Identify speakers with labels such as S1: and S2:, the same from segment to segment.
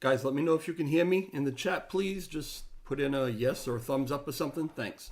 S1: Guys, let me know if you can hear me in the chat, please. Just put in a yes or a thumbs up or something. Thanks.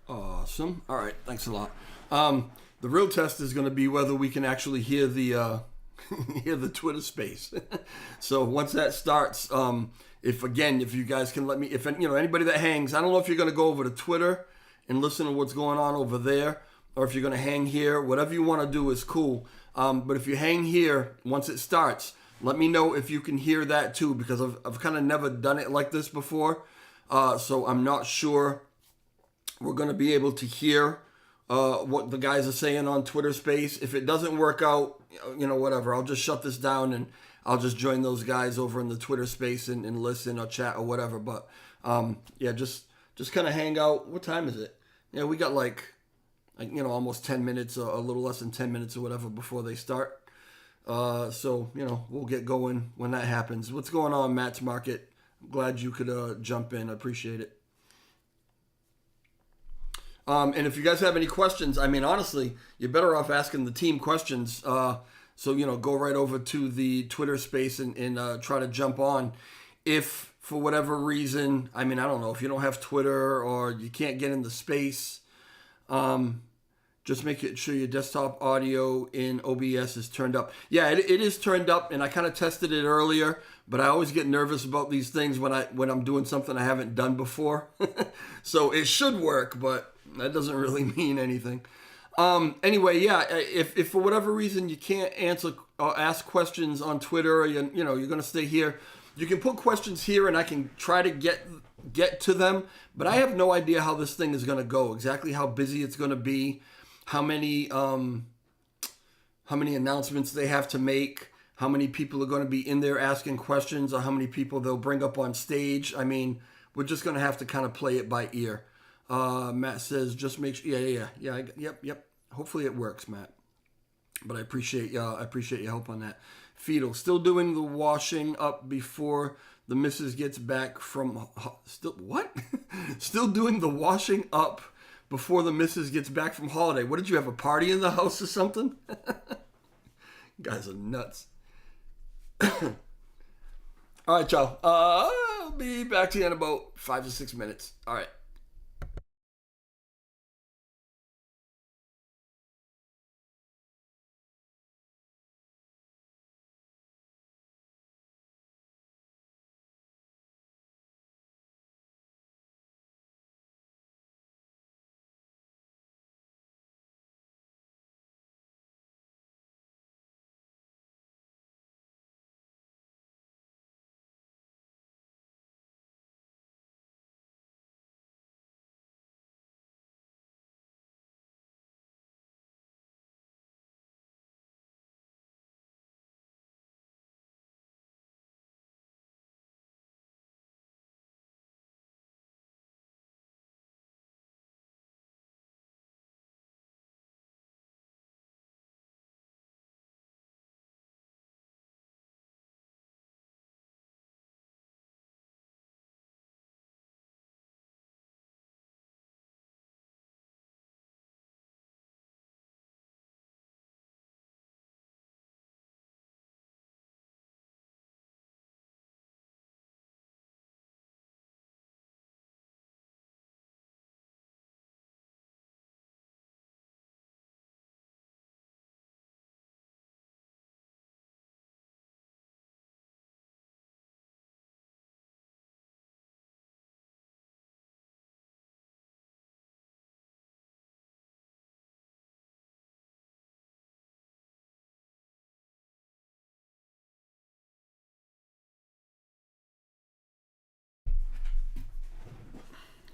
S1: Awesome. All right. Thanks a lot. The real test is going to be whether we can actually hear the hear the Twitter space. So once that starts, if you guys can let me, if anybody that hangs, I don't know if you're going to go over to Twitter and listen to what's going on over there, or if you're going to hang here. Whatever you want to do is cool. But if you hang here, once it starts, let me know if you can hear that too, because I've kind of never done it like this before. So I'm not sure we're going to be able to hear what the guys are saying on Twitter Space. If it doesn't work out, whatever. I'll just shut this down and I'll just join those guys over in the Twitter Space and listen or chat or whatever. But just kind of hang out. What time is it? Yeah, we got almost 10 minutes, or a little less than 10 minutes or whatever before they start. So we'll get going when that happens. What's going on, Matt's Market? I'm glad you could jump in. I appreciate it. And if you guys have any questions, I mean, honestly, you're better off asking the team questions. So, go right over to the Twitter space and try to jump on. If for whatever reason, I mean, I don't know, if you don't have Twitter or you can't get in the space, just make sure your desktop audio in OBS is turned up. Yeah, it is turned up, and I kind of tested it earlier, but I always get nervous about these things when I'm doing something I haven't done before. So it should work, but that doesn't really mean anything. Anyway, yeah, if for whatever reason you can't answer or ask questions on Twitter, or you're going to stay here, you can put questions here and I can try to get to them, but I have no idea how this thing is going to go, exactly how busy it's going to be, how many announcements they have to make, how many people are going to be in there asking questions, or how many people they'll bring up on stage. I mean, we're just going to have to kind of play it by ear. Matt says, just make sure. Yeah. Yep. Hopefully it works, Matt. But I appreciate your help on that. Fetal, still doing the washing up before the missus gets back from Still doing the washing up before the missus gets back from holiday. What did you have, a party in the house or something? Guys are nuts. All right, y'all. I'll be back to you in about 5 to 6 minutes. All right.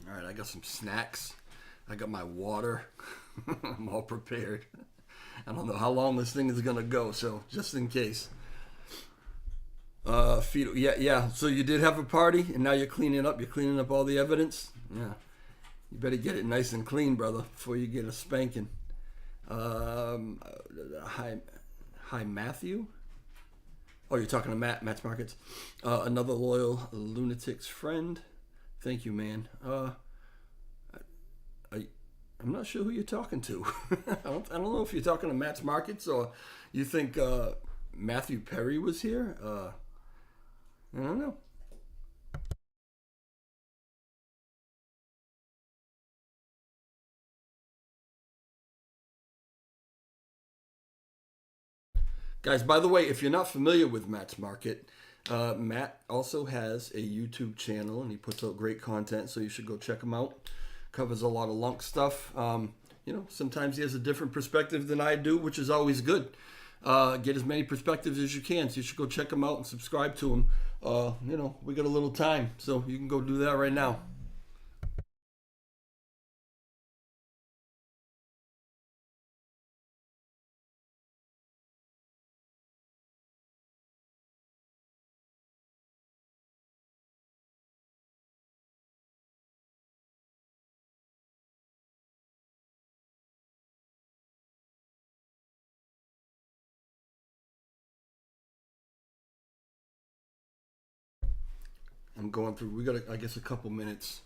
S1: All right, I got some snacks. I got my water. I'm all prepared. I don't know how long this thing is gonna go, so just in case. Fetal, yeah. So you did have a party, and now you're cleaning up. You're cleaning up all the evidence. Yeah, you better get it nice and clean, brother, before you get a spanking. Hi, Matthew. Oh, you're talking to Matt's Markets. Another loyal Lunatics friend. Thank you, man. I'm not sure who you're talking to. I don't know if you're talking to Matt's Markets or you think Matthew Perry was here. I don't know. Guys, by the way, if you're not familiar with Matt's Market, Matt also has a YouTube channel and he puts out great content, so you should go check him out. Covers a lot of lunk stuff. Sometimes he has a different perspective than I do, which is always good. Get as many perspectives as you can, so you should go check him out and subscribe to him. We got a little time, so you can go do that right now. I'm going through. We got, I guess, a couple minutes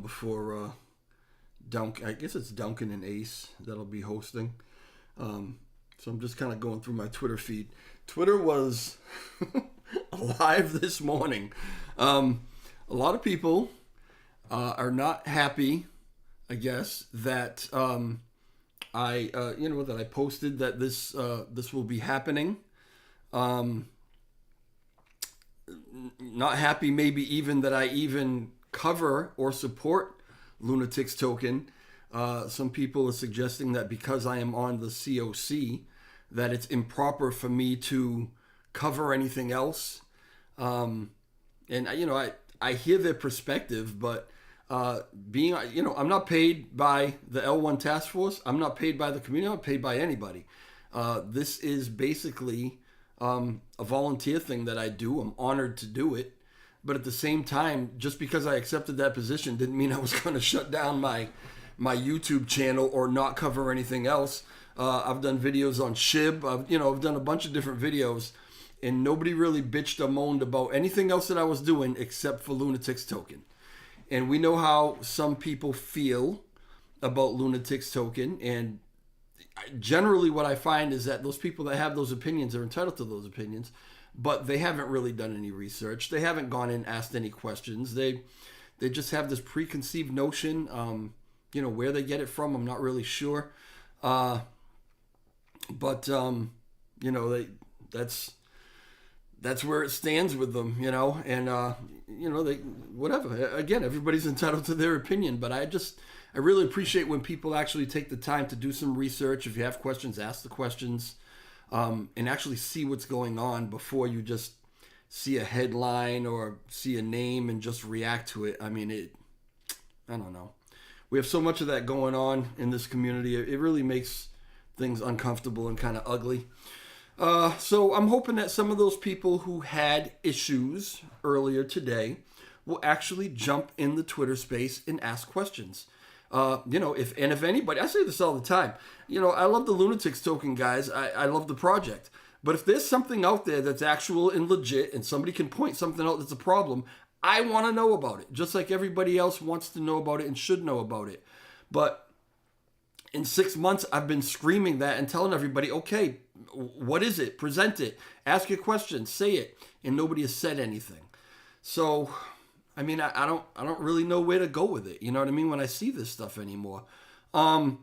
S1: before Duncan. I guess it's Duncan and Ace that'll be hosting. So I'm just kind of going through my Twitter feed. Twitter was alive this morning. A lot of people are not happy, I guess, that that I posted that this will be happening. Not happy maybe even that I even cover or support Lunatics token. Some people are suggesting that because I am on the COC that it's improper for me to cover anything else. And I hear their perspective, but I'm not paid by the L1 task force. I'm not paid by the community. I'm not paid by anybody. This is basically a volunteer thing that I do. I'm honored to do it. But at the same time, just because I accepted that position didn't mean I was going to shut down my YouTube channel or not cover anything else. I've done videos on SHIB. I've done a bunch of different videos, and nobody really bitched or moaned about anything else that I was doing except for Lunatics token. And we know how some people feel about Lunatics token, and generally what I find is that those people that have those opinions are entitled to those opinions, but they haven't really done any research. They haven't gone in and asked any questions. They just have this preconceived notion. Where they get it from, I'm not really sure. But that's where it stands with them, and they whatever. Again, everybody's entitled to their opinion, but I really appreciate when people actually take the time to do some research. If you have questions, ask the questions, and actually see what's going on before you just see a headline or see a name and just react to it. I mean, I don't know. We have so much of that going on in this community. It really makes things uncomfortable and kind of ugly. So I'm hoping that some of those people who had issues earlier today will actually jump in the Twitter space and ask questions. If anybody, I say this all the time, I love the Lunatics token, guys. I love the project. But if there's something out there that's actual and legit and somebody can point something out that's a problem, I want to know about it, just like everybody else wants to know about it and should know about it. But in 6 months, I've been screaming that and telling everybody, okay, what is it? Present it. Ask your questions. Say it. And nobody has said anything. So, I mean, I don't really know where to go with it. You know what I mean? When I see this stuff anymore. Matt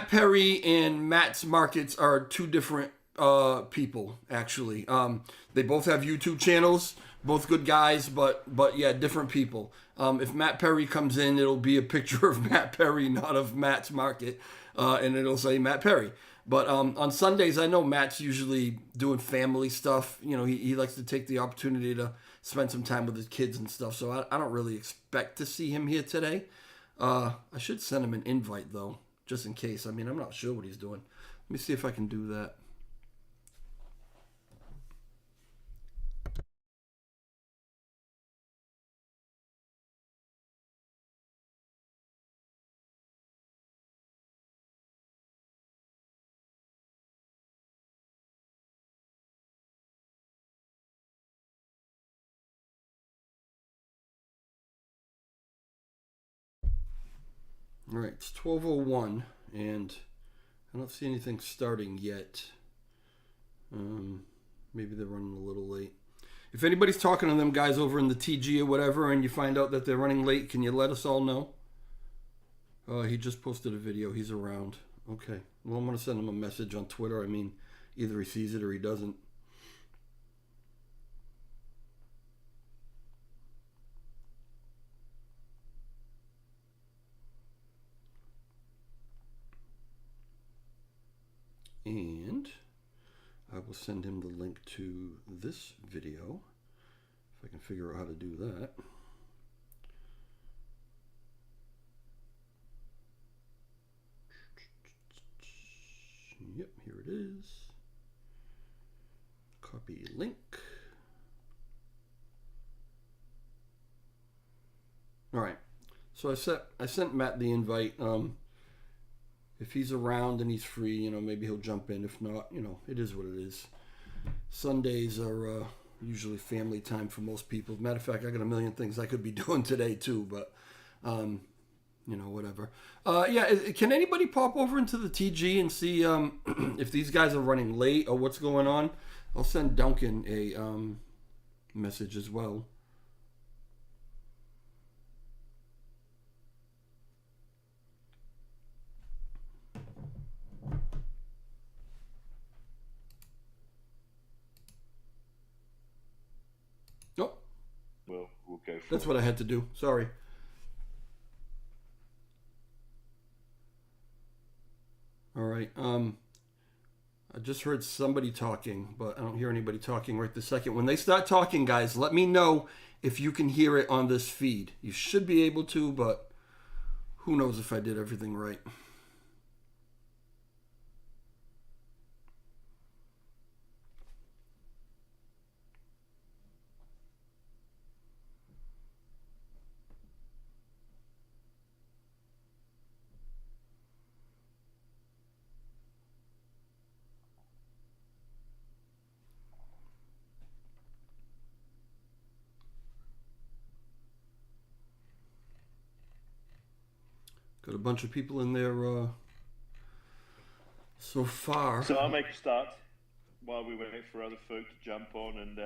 S1: Perry and Matt's Markets are two different people, actually. They both have YouTube channels, both good guys, but yeah, different people. If Matt Perry comes in, it'll be a picture of Matt Perry, not of Matt's Market, and it'll say Matt Perry. But on Sundays, I know Matt's usually doing family stuff. He likes to take the opportunity to spend some time with his kids and stuff. So I don't really expect to see him here today. I should send him an invite, though, just in case. I mean, I'm not sure what he's doing. Let me see if I can do that. All right, it's 12:01, and I don't see anything starting yet. Maybe they're running a little late. If anybody's talking to them guys over in the TG or whatever, and you find out that they're running late, can you let us all know? He just posted a video. He's around. Okay. Well, I'm going to send him a message on Twitter. I mean, either he sees it or he doesn't. And I will send him the link to this video, if I can figure out how to do that. Yep, here it is. Copy link. All right. So I sent Matt the invite. If he's around and he's free, maybe he'll jump in. If not, it is what it is. Sundays are usually family time for most people. Matter of fact, I got a million things I could be doing today too, but whatever. Can anybody pop over into the TG and see if these guys are running late or what's going on? I'll send Duncan a message as well. Nope.
S2: Well, we'll go for
S1: That's what I had to do. Sorry. All right. I just heard somebody talking, but I don't hear anybody talking right this second. When they start talking, guys, let me know if you can hear it on this feed. You should be able to, but who knows if I did everything right. Got a bunch of people in there so far.
S2: So I'll make a start while we wait for other folk to jump on. And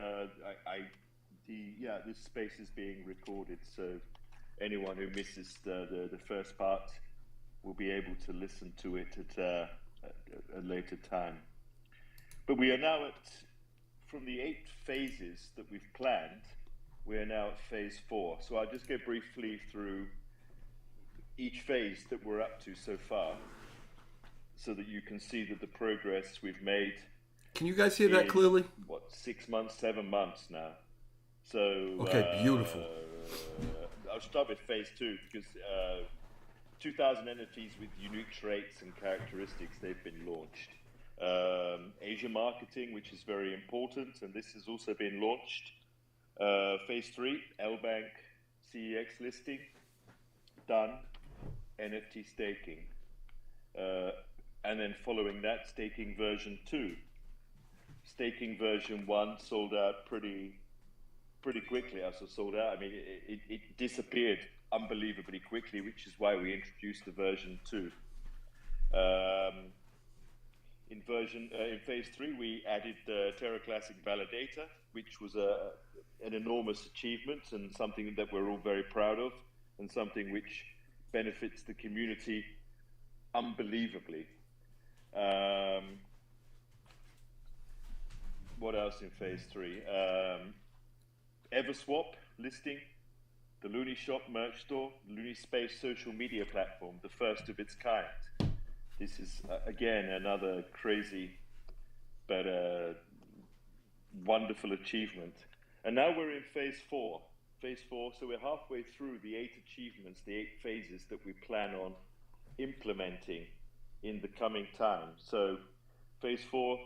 S2: this space is being recorded, so anyone who misses the first part will be able to listen to it at a later time. But we are now from the 8 phases that we've planned, we are now at phase 4. So I'll just go briefly through each phase that we're up to so far, so that you can see that the progress we've made.
S1: Can you guys hear that clearly?
S2: 6 months, 7 months now. So
S1: okay, beautiful.
S2: I'll start with phase 2 because 2,000 entities with unique traits and characteristics, they've been launched. Asia marketing, which is very important, and this has also been launched. Phase 3, LBank CEX listing, done. NFT staking. And then following that, staking version 2. Staking version 1 sold out pretty quickly. Also sold out. I mean, it disappeared unbelievably quickly, which is why we introduced the version 2. In phase 3, we added the Terra Classic Validator, which was an enormous achievement and something that we're all very proud of, and something which benefits the community unbelievably. What else in phase 3? Everswap listing, the Looney Shop merch store, Looney Space social media platform, the first of its kind. This is, again, another crazy but wonderful achievement. And now we're in phase 4. phase 4. So we're halfway through the 8 achievements, the 8 phases that we plan on implementing in the coming time. So phase 4,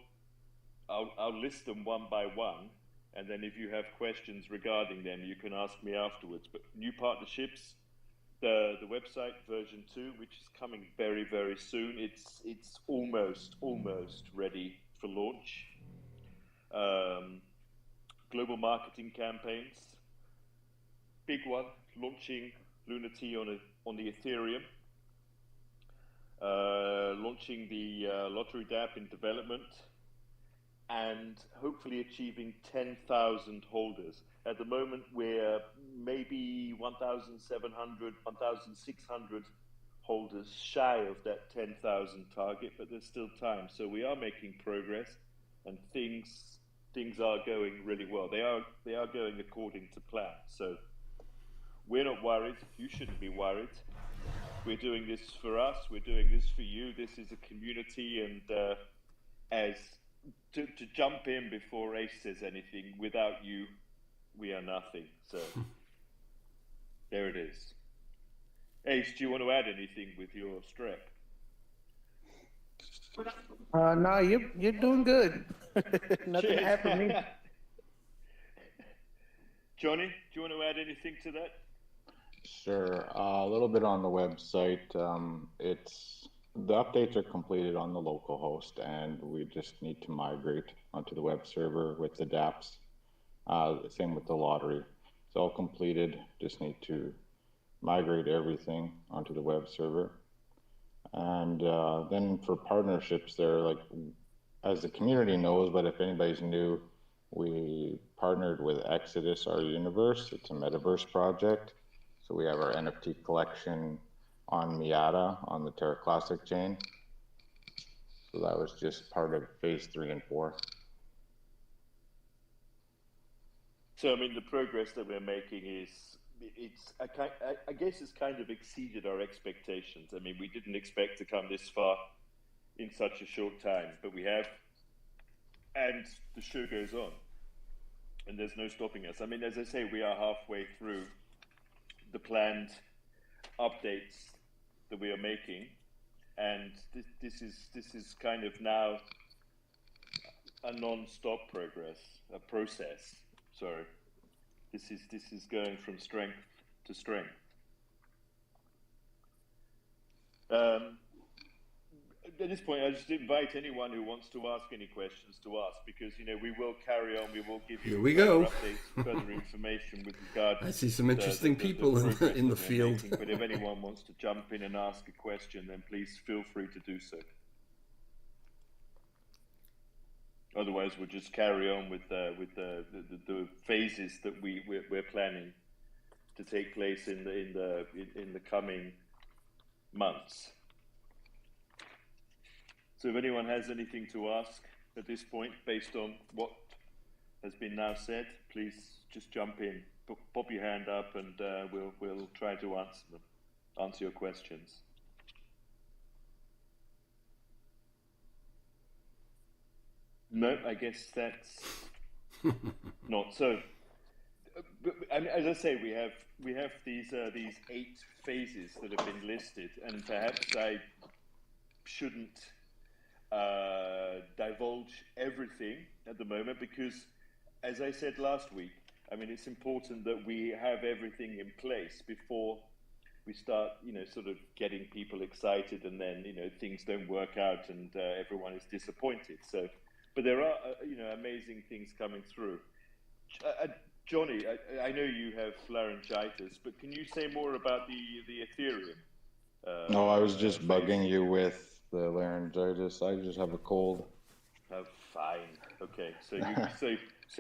S2: I'll list them one by one, and then if you have questions regarding them, you can ask me afterwards. But new partnerships, the website version 2, which is coming very, very soon. It's almost ready for launch. Global marketing campaigns, big one, launching Lunati on the Ethereum, launching the lottery DApp in development, and hopefully achieving 10,000 holders. At the moment, we're maybe 1,700, 1,600 holders shy of that 10,000 target, but there's still time. So we are making progress, and things are going really well. They are going according to plan. So we're not worried. You shouldn't be worried. We're doing this for us. We're doing this for you. This is a community, and as to jump in before Ace says anything, without you, we are nothing. So there it is. Ace, do you want to add anything with your strep?
S3: No, you're doing good. Nothing happened to me.
S2: Johnny, do you want to add anything to that?
S4: Sure. A little bit on the website. The updates are completed on the local host, and we just need to migrate onto the web server with the dApps. Same with the lottery. It's all completed. Just need to migrate everything onto the web server. And then for partnerships, they're like, as the community knows, but if anybody's new, we partnered with Exodus, our universe. It's a metaverse project. So we have our NFT collection on Miata on the Terra Classic chain. So that was just part of phase 3 and 4.
S2: So, I mean, the progress that we're making I guess it's kind of exceeded our expectations. I mean, we didn't expect to come this far in such a short time, but we have, and the show goes on, and there's no stopping us. I mean, as I say, we are halfway through the planned updates that we are making, and this is kind of now a non-stop process. Sorry, this is going from strength to strength. At this point, I just invite anyone who wants to ask any questions to ask, because we will carry on. We will give you updates, further information with regard.
S1: I see some interesting people in the field.
S2: But if anyone wants to jump in and ask a question, then please feel free to do so. Otherwise, we'll just carry on with the phases that we're planning to take place in the coming months. So if anyone has anything to ask at this point, based on what has been now said, please just jump in, pop your hand up, and we'll try to answer your questions. No, I guess that's not so. As I say, we have these 8 phases that have been listed, and perhaps I shouldn't divulge everything at the moment, because, as I said last week, I mean, it's important that we have everything in place before we start, sort of getting people excited, and then, things don't work out and everyone is disappointed. So, but there are, amazing things coming through. Johnny, I know you have laryngitis, but can you say more about the Ethereum?
S4: No, I was just bugging you with the laryngitis. I just have a cold.
S2: Oh, fine. Okay, so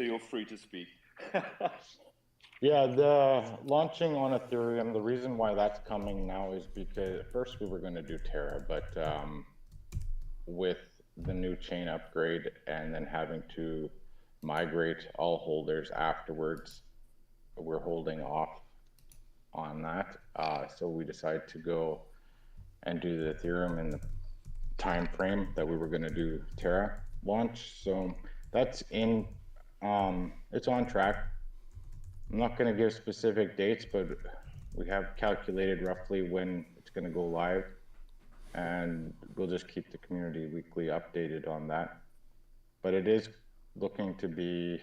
S2: you're free to speak.
S4: Yeah, the launching on Ethereum, the reason why that's coming now is because at first we were going to do Terra, but with the new chain upgrade and then having to migrate all holders afterwards, we're holding off on that. So we decided to go and do the Ethereum in the time frame that we were going to do Terra launch. So that's it's on track. I'm not going to give specific dates, but we have calculated roughly when it's going to go live, and we'll just keep the community weekly updated on that. But it is looking to be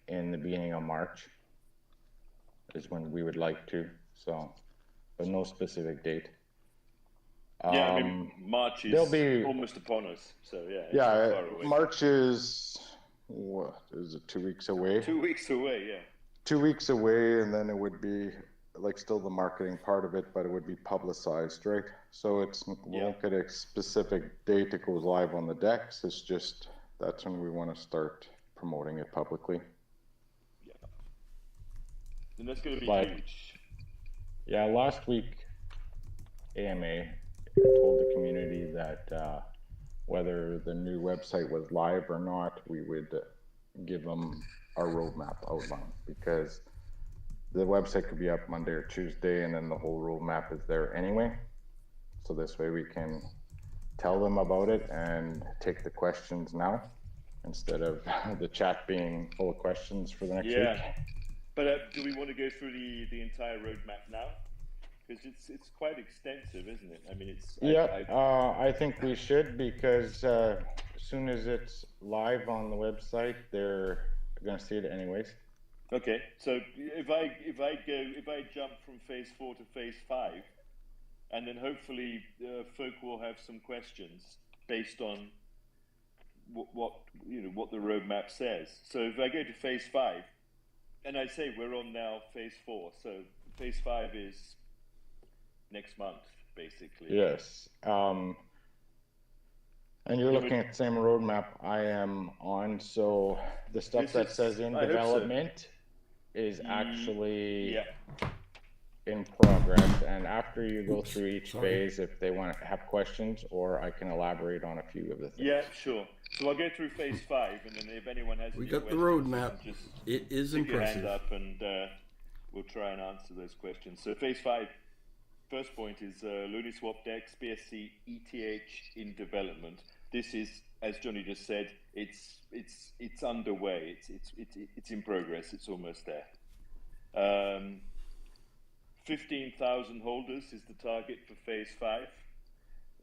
S4: in the beginning of March is when we would like to, so, but no specific date.
S2: Yeah, I mean, March is
S4: there'll be
S2: almost upon us, so yeah, it's not far away.
S4: March is, what, is it 2 weeks away?
S2: 2 weeks away, yeah.
S4: 2 weeks away, and then it would be like still the marketing part of it, but it would be publicized, right? So we won't get a specific date it goes live on the decks. It's just that's when we want to start promoting it publicly.
S2: Yeah, and that's going to be huge.
S4: Yeah, last week AMA told the community that whether the new website was live or not, we would give them our roadmap outline, because the website could be up Monday or Tuesday, and then the whole roadmap is there anyway. So this way we can tell them about it and take the questions now, instead of the chat being full of questions for the next week.
S2: But do we want to go through the entire roadmap now? Because it's quite extensive, isn't it? I mean, it's...
S4: I think we should, because as soon as it's live on the website, they're going to see it anyways.
S2: Okay, so if I jump from phase 4 to phase 5, and then hopefully folk will have some questions based on what the roadmap says. So if I go to phase 5, and I say we're on now phase 4, so phase 5 is next month, basically.
S4: Yes. And you're looking at the same roadmap I am on, so the stuff that says in development is actually in progress, and after you go through each phase, if they want to have questions, or I can elaborate on a few of the things.
S2: Yeah, sure. So I'll go through phase 5, and then if anyone has any
S1: got the
S2: questions,
S1: roadmap.
S2: just
S1: It is
S2: stick
S1: impressive.
S2: your hand up, and we'll try and answer those questions. So phase 5, first point is Luniswap DEX BSC ETH in development. This is, as Johnny just said, it's underway. It's in progress. It's almost there. 15,000 holders is the target for phase 5,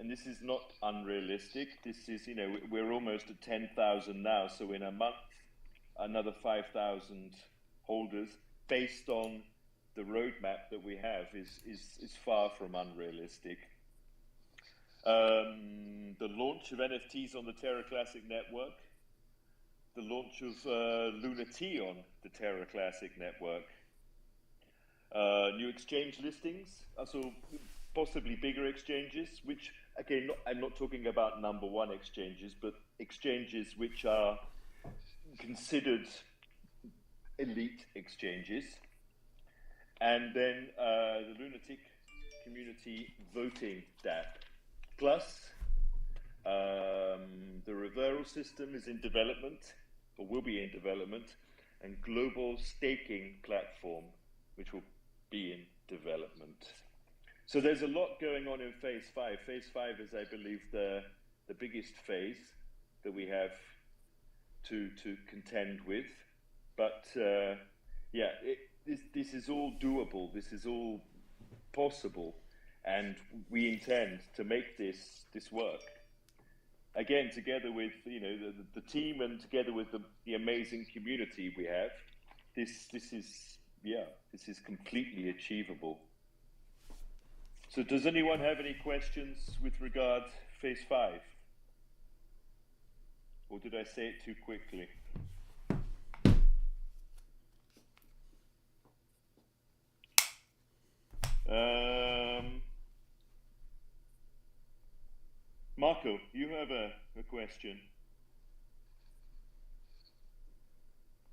S2: and this is not unrealistic. This is, we're almost at 10,000 now, so in a month, another 5,000 holders based on the roadmap that we have is far from unrealistic. The launch of NFTs on the Terra Classic network, the launch of Lunatics on the Terra Classic network, new exchange listings, so possibly bigger exchanges, which, again, I'm not talking about number one exchanges, but exchanges which are considered elite exchanges. And then the Lunatic community voting DApp. Plus, the referral system is in development, or will be in development, and global staking platform, which will be in development. So there's a lot going on in phase 5. Phase 5 is, I believe, the biggest phase that we have to contend with. But this is all doable. This is all possible, and we intend to make this work. Again, together with the team, and together with the amazing community we have, this is completely achievable. So, does anyone have any questions with regard phase 5, or did I say it too quickly? Marco, you have a question.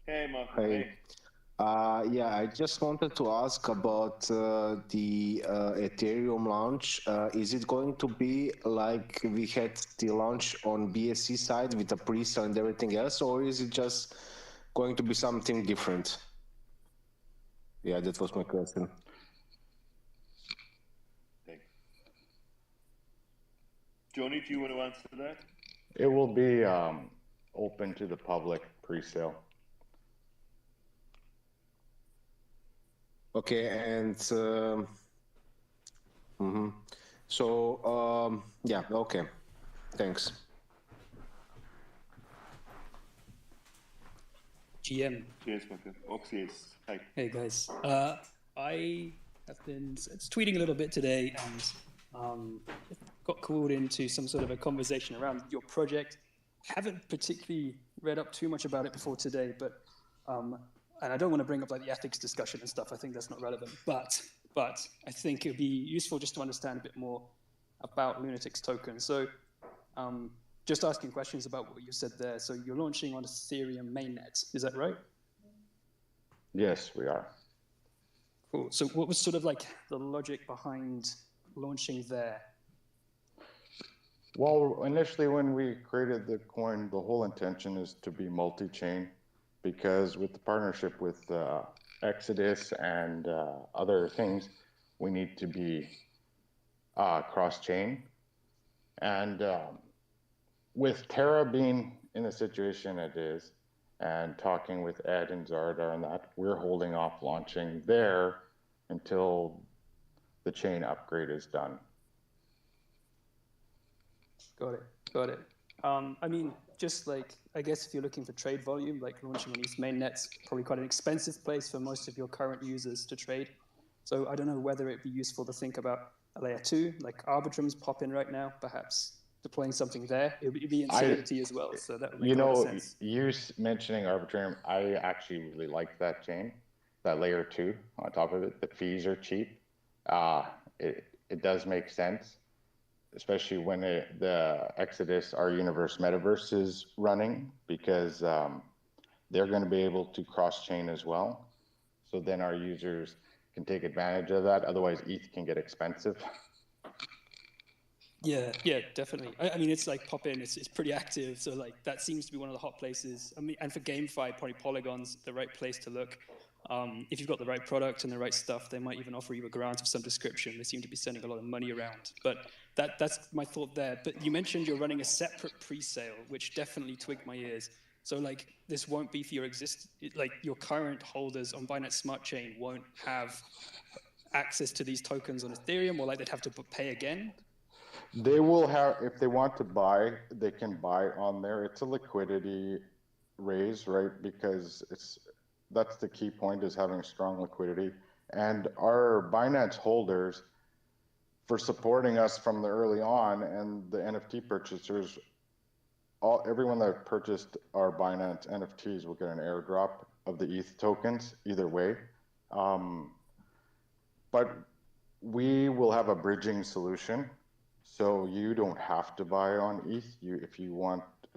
S2: Hey, Marco. Hey.
S5: I just wanted to ask about the Ethereum launch. Is it going to be like we had the launch on BSC side with the pre-sale and everything else, or is it just going to be something different? Yeah, that was my question.
S2: Thanks. Johnny, do you want to answer that?
S4: It will be open to the public pre-sale.
S5: Okay, and so yeah, okay, thanks.
S6: GM.
S2: Cheers, Michael. Oxys. Hi.
S6: Hey guys. I have been tweeting a little bit today and got called into some sort of a conversation around your project. Haven't particularly read up too much about it before today, but and I don't want to bring up like the ethics discussion and stuff. I think that's not relevant. But I think it would be useful just to understand a bit more about Lunatics tokens. So just asking questions about what you said there. So you're launching on Ethereum mainnet, is that right?
S4: Yes, we are.
S6: Cool. So what was sort of like the logic behind launching there?
S4: Well, initially when we created the coin, the whole intention is to be multi-chain, because with the partnership with Exodus and other things, we need to be cross-chain. And with Terra being in the situation it is, and talking with Ed and Zardar and that, we're holding off launching there until the chain upgrade is done.
S6: Got it. I mean, just like, I guess if you're looking for trade volume, like launching on East mainnet's probably quite an expensive place for most of your current users to trade. So I don't know whether it'd be useful to think about a layer 2, like Arbitrum's pop in right now, perhaps deploying something there. It would be in Solidity as well, so that would make a lot of sense.
S4: You mentioning Arbitrum, I actually really like that chain, that layer 2 on top of it. The fees are cheap. It does make sense, especially when the Exodus, our universe metaverse is running, because they're going to be able to cross-chain as well. So then our users can take advantage of that. Otherwise, ETH can get expensive.
S6: Yeah, definitely. I mean, it's like pop in, it's pretty active. So like that seems to be one of the hot places. I mean, and for GameFi, probably Polygon's the right place to look. If you've got the right product and the right stuff, they might even offer you a grant of some description. They seem to be sending a lot of money around. But that's my thought there. But you mentioned you're running a separate pre-sale, which definitely twigged my ears. So like this won't be for your current holders on Binance Smart Chain won't have access to these tokens on Ethereum, or like they'd have to pay again.
S4: They will have, if they want to buy, they can buy on there. It's a liquidity raise, right? Because that's the key point, is having strong liquidity. And our Binance holders, for supporting us from the early on, and the NFT purchasers, everyone that purchased our Binance NFTs will get an airdrop of the ETH tokens either way. But we will have a bridging solution. So you don't have to buy on ETH. If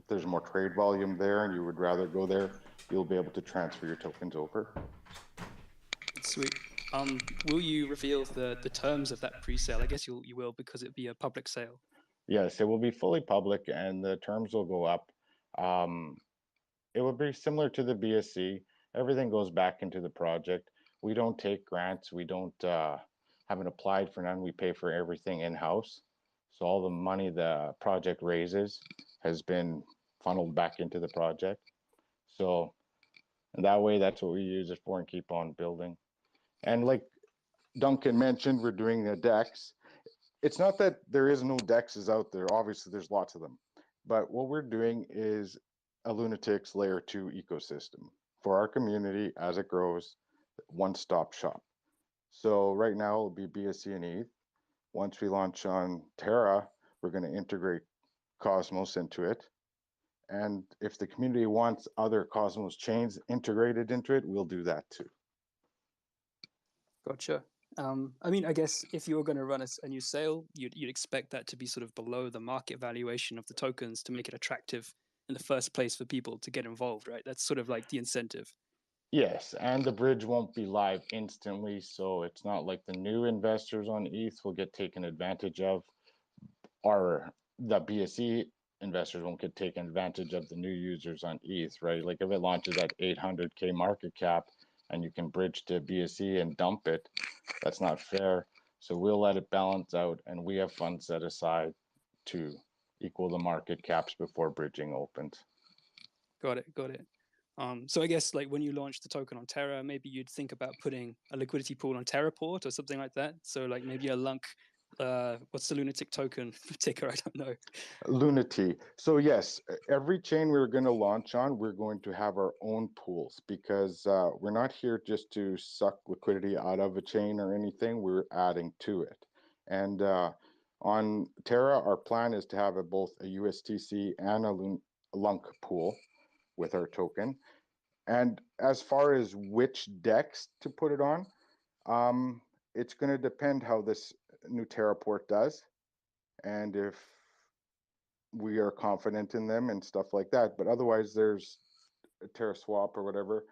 S4: there's more trade volume there and you would rather go there, you'll be able to transfer your tokens over.
S6: Sweet. Will you reveal the terms of that pre-sale? I guess you will, because it'd be a public sale.
S4: Yes, it will be fully public and the terms will go up. It will be similar to the BSC. Everything goes back into the project. We don't take grants. We don't haven't applied for none. We pay for everything in-house. So all the money the project raises has been funneled back into the project. So and that way, that's what we use it for and keep on building. And like Duncan mentioned, we're doing the DEX. It's not that there is no DEXs out there. Obviously, there's lots of them. But what we're doing is a Lunatics layer 2 ecosystem for our community as it grows, one-stop shop. So right now it'll be BSC and ETH. Once we launch on Terra, we're going to integrate Cosmos into it. And if the community wants other Cosmos chains integrated into it, we'll do that too.
S6: Gotcha. I mean, I guess if you were going to run a new sale, you'd expect that to be sort of below the market valuation of the tokens to make it attractive in the first place for people to get involved, right? That's sort of like the incentive.
S4: Yes, and the bridge won't be live instantly, so it's not like the new investors on ETH will get taken advantage of, or the BSC investors won't get taken advantage of the new users on ETH, right? Like if it launches at 800K market cap and you can bridge to BSC and dump it, that's not fair. So we'll let it balance out, and we have funds set aside to equal the market caps before bridging opens.
S6: Got it. So I guess like when you launch the token on Terra, maybe you'd think about putting a liquidity pool on Terraport or something like that. So like maybe a Lunk, what's the Lunatic token ticker? I don't know.
S4: Lunati. So yes, every chain we're going to launch on, we're going to have our own pools because we're not here just to suck liquidity out of a chain or anything. We're adding to it. And on Terra, our plan is to have both a USTC and a Lunk pool with our token. And as far as which DEX to put it on, it's going to depend how this new Terraport does. And if we are confident in them and stuff like that. But otherwise, there's a Terra swap or whatever.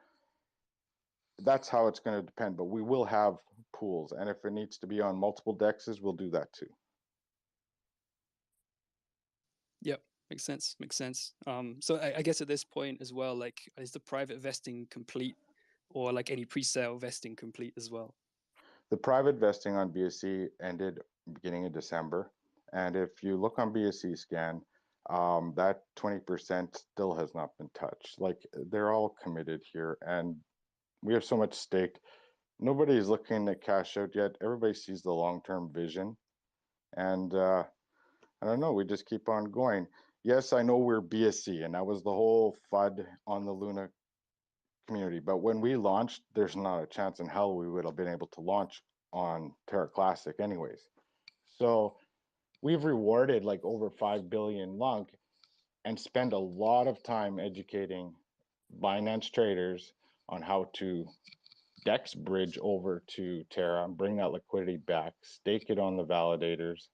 S4: That's how it's going to depend. But we will have pools, and if it needs to be on multiple dexes, we'll do that too.
S6: Yep, makes sense. Makes sense. So I guess at this point as well, like, is the private vesting complete, or like any pre-sale vesting complete as well?
S4: The private vesting on BSC ended beginning of December, and if you look on BSC scan, that 20% still has not been touched. Like, they're all committed here, and we have so much staked. Nobody's looking to cash out yet. Everybody sees the long-term vision, and I don't know, we just keep on going. Yes, I know we're BSC, and that was the whole FUD on the Luna community. But when we launched, there's not a chance in hell we would have been able to launch on Terra Classic anyways. So we've rewarded like over 5 billion Lunk and spend a lot of time educating Binance traders on how to DEX bridge over to Terra and bring that liquidity back, stake it on the validators.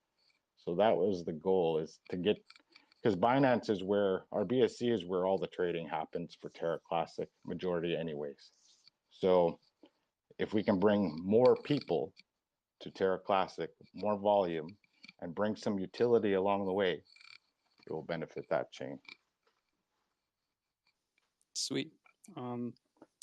S4: So that was the goal, is to get, because Binance is where, our BSC is where all the trading happens for Terra Classic, majority anyways. So if we can bring more people to Terra Classic, more volume, and bring some utility along the way, it will benefit that chain.
S6: Sweet.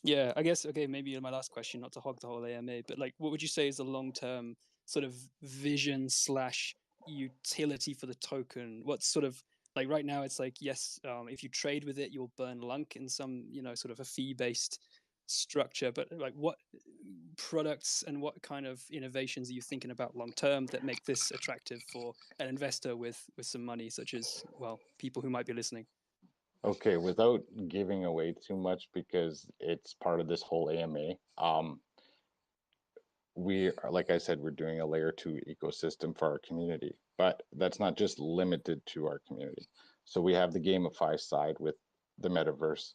S6: Yeah, I guess, okay, maybe my last question, not to hog the whole AMA, but like, what would you say is the long-term sort of vision slash utility for the token? What's sort of like right now it's like, yes, if you trade with it, you'll burn Lunk in some, sort of a fee-based structure, but like what products and what kind of innovations are you thinking about long-term that make this attractive for an investor with some money, such as, well, people who might be listening?
S4: Okay, without giving away too much because it's part of this whole AMA, we are, like I said, we're doing a layer 2 ecosystem for our community, but that's not just limited to our community. So we have the gamify side with the metaverse.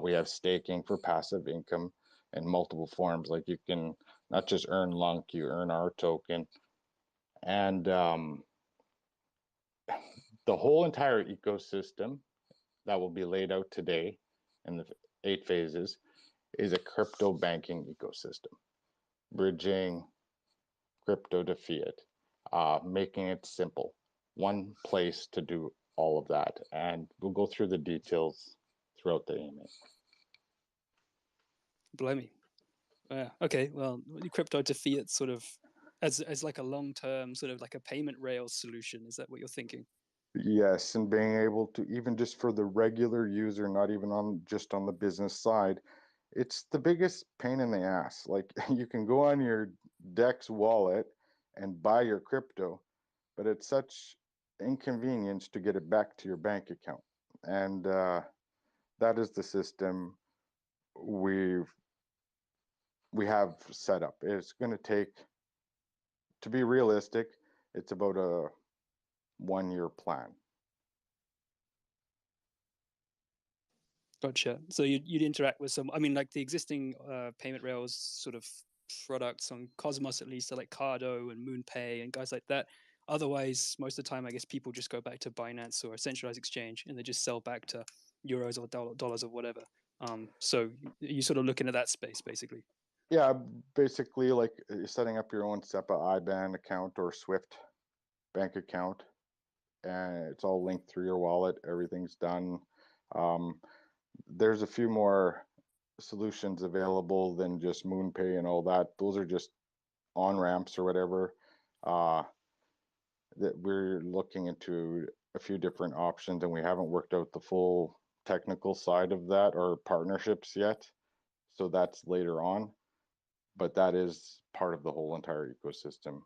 S4: We have staking for passive income in multiple forms. Like, you can not just earn Lunk, you earn our token. And the whole entire ecosystem that will be laid out today in the 8 phases is a crypto banking ecosystem, bridging crypto to fiat, making it simple. One place to do all of that. And we'll go through the details throughout the AMA.
S6: Blimey. Yeah. Okay. Well, crypto to fiat sort of as like a long-term sort of like a payment rails solution. Is that what you're thinking?
S4: Yes, and being able to, even just for the regular user, not even on just on the business side, it's the biggest pain in the ass. Like, you can go on your DEX wallet and buy your crypto, but it's such inconvenience to get it back to your bank account. And that is the system we have set up. It's going to take, to be realistic, it's about a 1-year plan.
S6: Gotcha. So you'd interact with some, I mean, like the existing payment rails sort of products on Cosmos, at least, are like Cardo and MoonPay and guys like that. Otherwise, most of the time, I guess people just go back to Binance or a centralized exchange and they just sell back to euros or dollars or whatever. So you're sort of looking at that space, basically.
S4: Yeah, basically, like, setting up your own SEPA IBAN account or SWIFT bank account, and it's all linked through your wallet. Everything's done. There's a few more solutions available than just MoonPay and all that. Those are just on-ramps or whatever. That we're looking into a few different options, and we haven't worked out the full technical side of that or partnerships yet. So that's later on, but that is part of the whole entire ecosystem.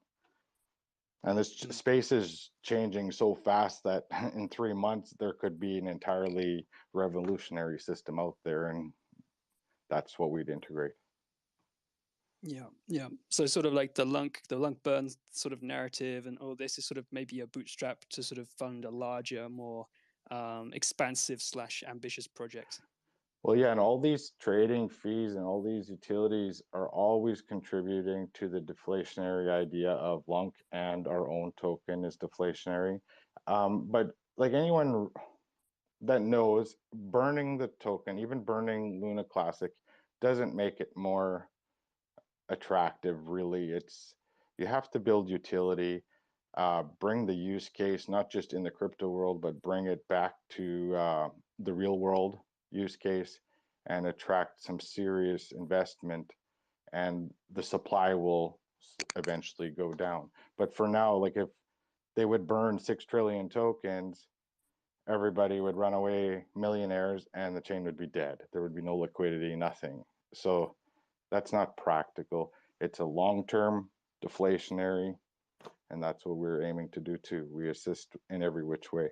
S4: And this space is changing so fast that in 3 months there could be an entirely revolutionary system out there, and that's what we'd integrate.
S6: Yeah, yeah. So sort of like the Lunk burn sort of narrative and all this is sort of maybe a bootstrap to sort of fund a larger, more expansive / ambitious project.
S4: Well, yeah, and all these trading fees and all these utilities are always contributing to the deflationary idea of Lunk, and our own token is deflationary. But like anyone that knows, burning the token, even burning Luna Classic, doesn't make it more attractive, really. You have to build utility, bring the use case, not just in the crypto world, but bring it back to the real world use case and attract some serious investment, and the supply will eventually go down. But for now, like if they would burn 6 trillion tokens, everybody would run away millionaires and the chain would be dead. There would be no liquidity, nothing. So that's not practical. It's a long-term deflationary, and that's what we're aiming to do too. We assist in every which way.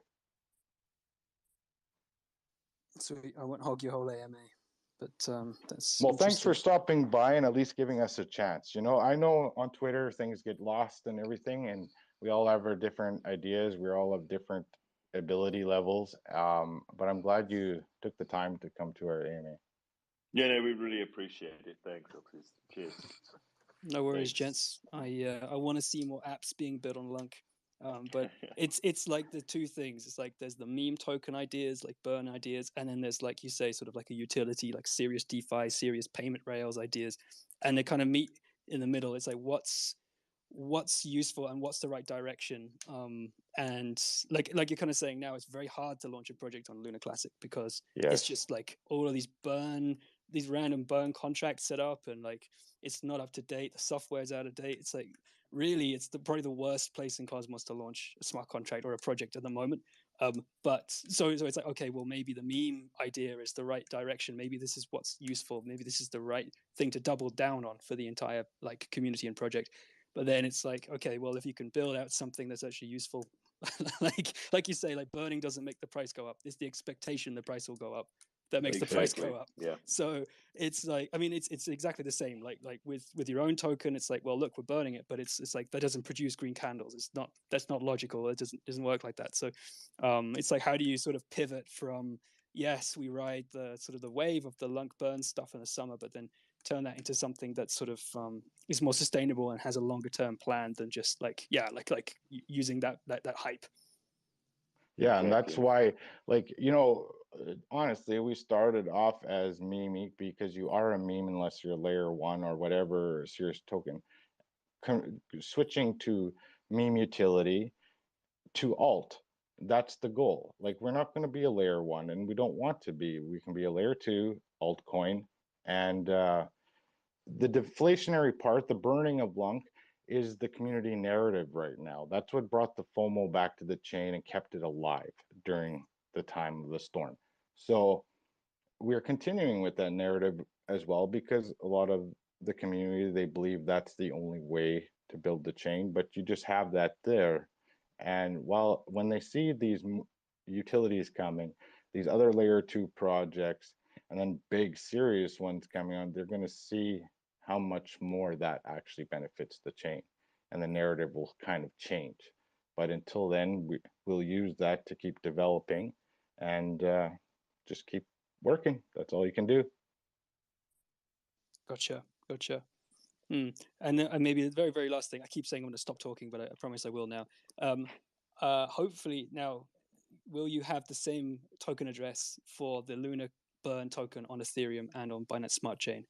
S6: Sweet. I won't hog your whole AMA, but that's
S4: well. Thanks for stopping by and at least giving us a chance. You know, I know on Twitter things get lost and everything, and we all have our different ideas. We all have different ability levels, but I'm glad you took the time to come to our AMA.
S2: Yeah, no, we really appreciate it. Thanks, Oxys. Cheers.
S6: No worries, gents. I want to see more apps being built on Lunk. But it's like the two things. It's like there's the meme token ideas, like burn ideas, and then there's, like you say, sort of like a utility, like serious DeFi, serious payment rails ideas, and they kind of meet in the middle. It's like what's useful and what's the right direction. And like you're kind of saying now, it's very hard to launch a project on Luna Classic because it's just like all of these random burn contracts set up, and like it's not up to date. The software's out of date. It's like really, it's probably the worst place in Cosmos to launch a smart contract or a project at the moment. But so it's like, okay, well, maybe the meme idea is the right direction. Maybe this is what's useful. Maybe this is the right thing to double down on for the entire like community and project. But then it's like, okay, well, if you can build out something that's actually useful, like you say, like burning doesn't make the price go up. It's the expectation the price will go up that makes the price go up.
S2: Yeah.
S6: So it's like, I mean, it's exactly the same. Like with your own token, it's like, well, look, we're burning it, but it's like that doesn't produce green candles. That's not logical. It doesn't work like that. So it's like, how do you sort of pivot from, yes, we ride the sort of the wave of the Lunk burn stuff in the summer, but then turn that into something that sort of is more sustainable and has a longer term plan than just like using that hype.
S4: Yeah, and that's why, like, you know, honestly, we started off as meme because you are a meme unless you're layer 1 or whatever serious token. Switching to meme utility to alt, that's the goal. Like, we're not going to be a layer 1, and we don't want to be. We can be a layer 2 altcoin, and the deflationary part, the burning of Lunk, is the community narrative right now. That's what brought the FOMO back to the chain and kept it alive during the time of the storm. So we're continuing with that narrative as well, because a lot of the community, they believe that's the only way to build the chain, but you just have that there. And when they see these utilities coming, these other layer 2 projects, and then big serious ones coming on, they're going to see how much more that actually benefits the chain, and the narrative will kind of change. But until then, we'll use that to keep developing and just keep working. That's all you can do.
S6: Gotcha. And maybe the very, very last thing, I keep saying I'm going to stop talking, but I promise I will now. Hopefully now, will you have the same token address for the Luna burn token on Ethereum and on Binance Smart Chain?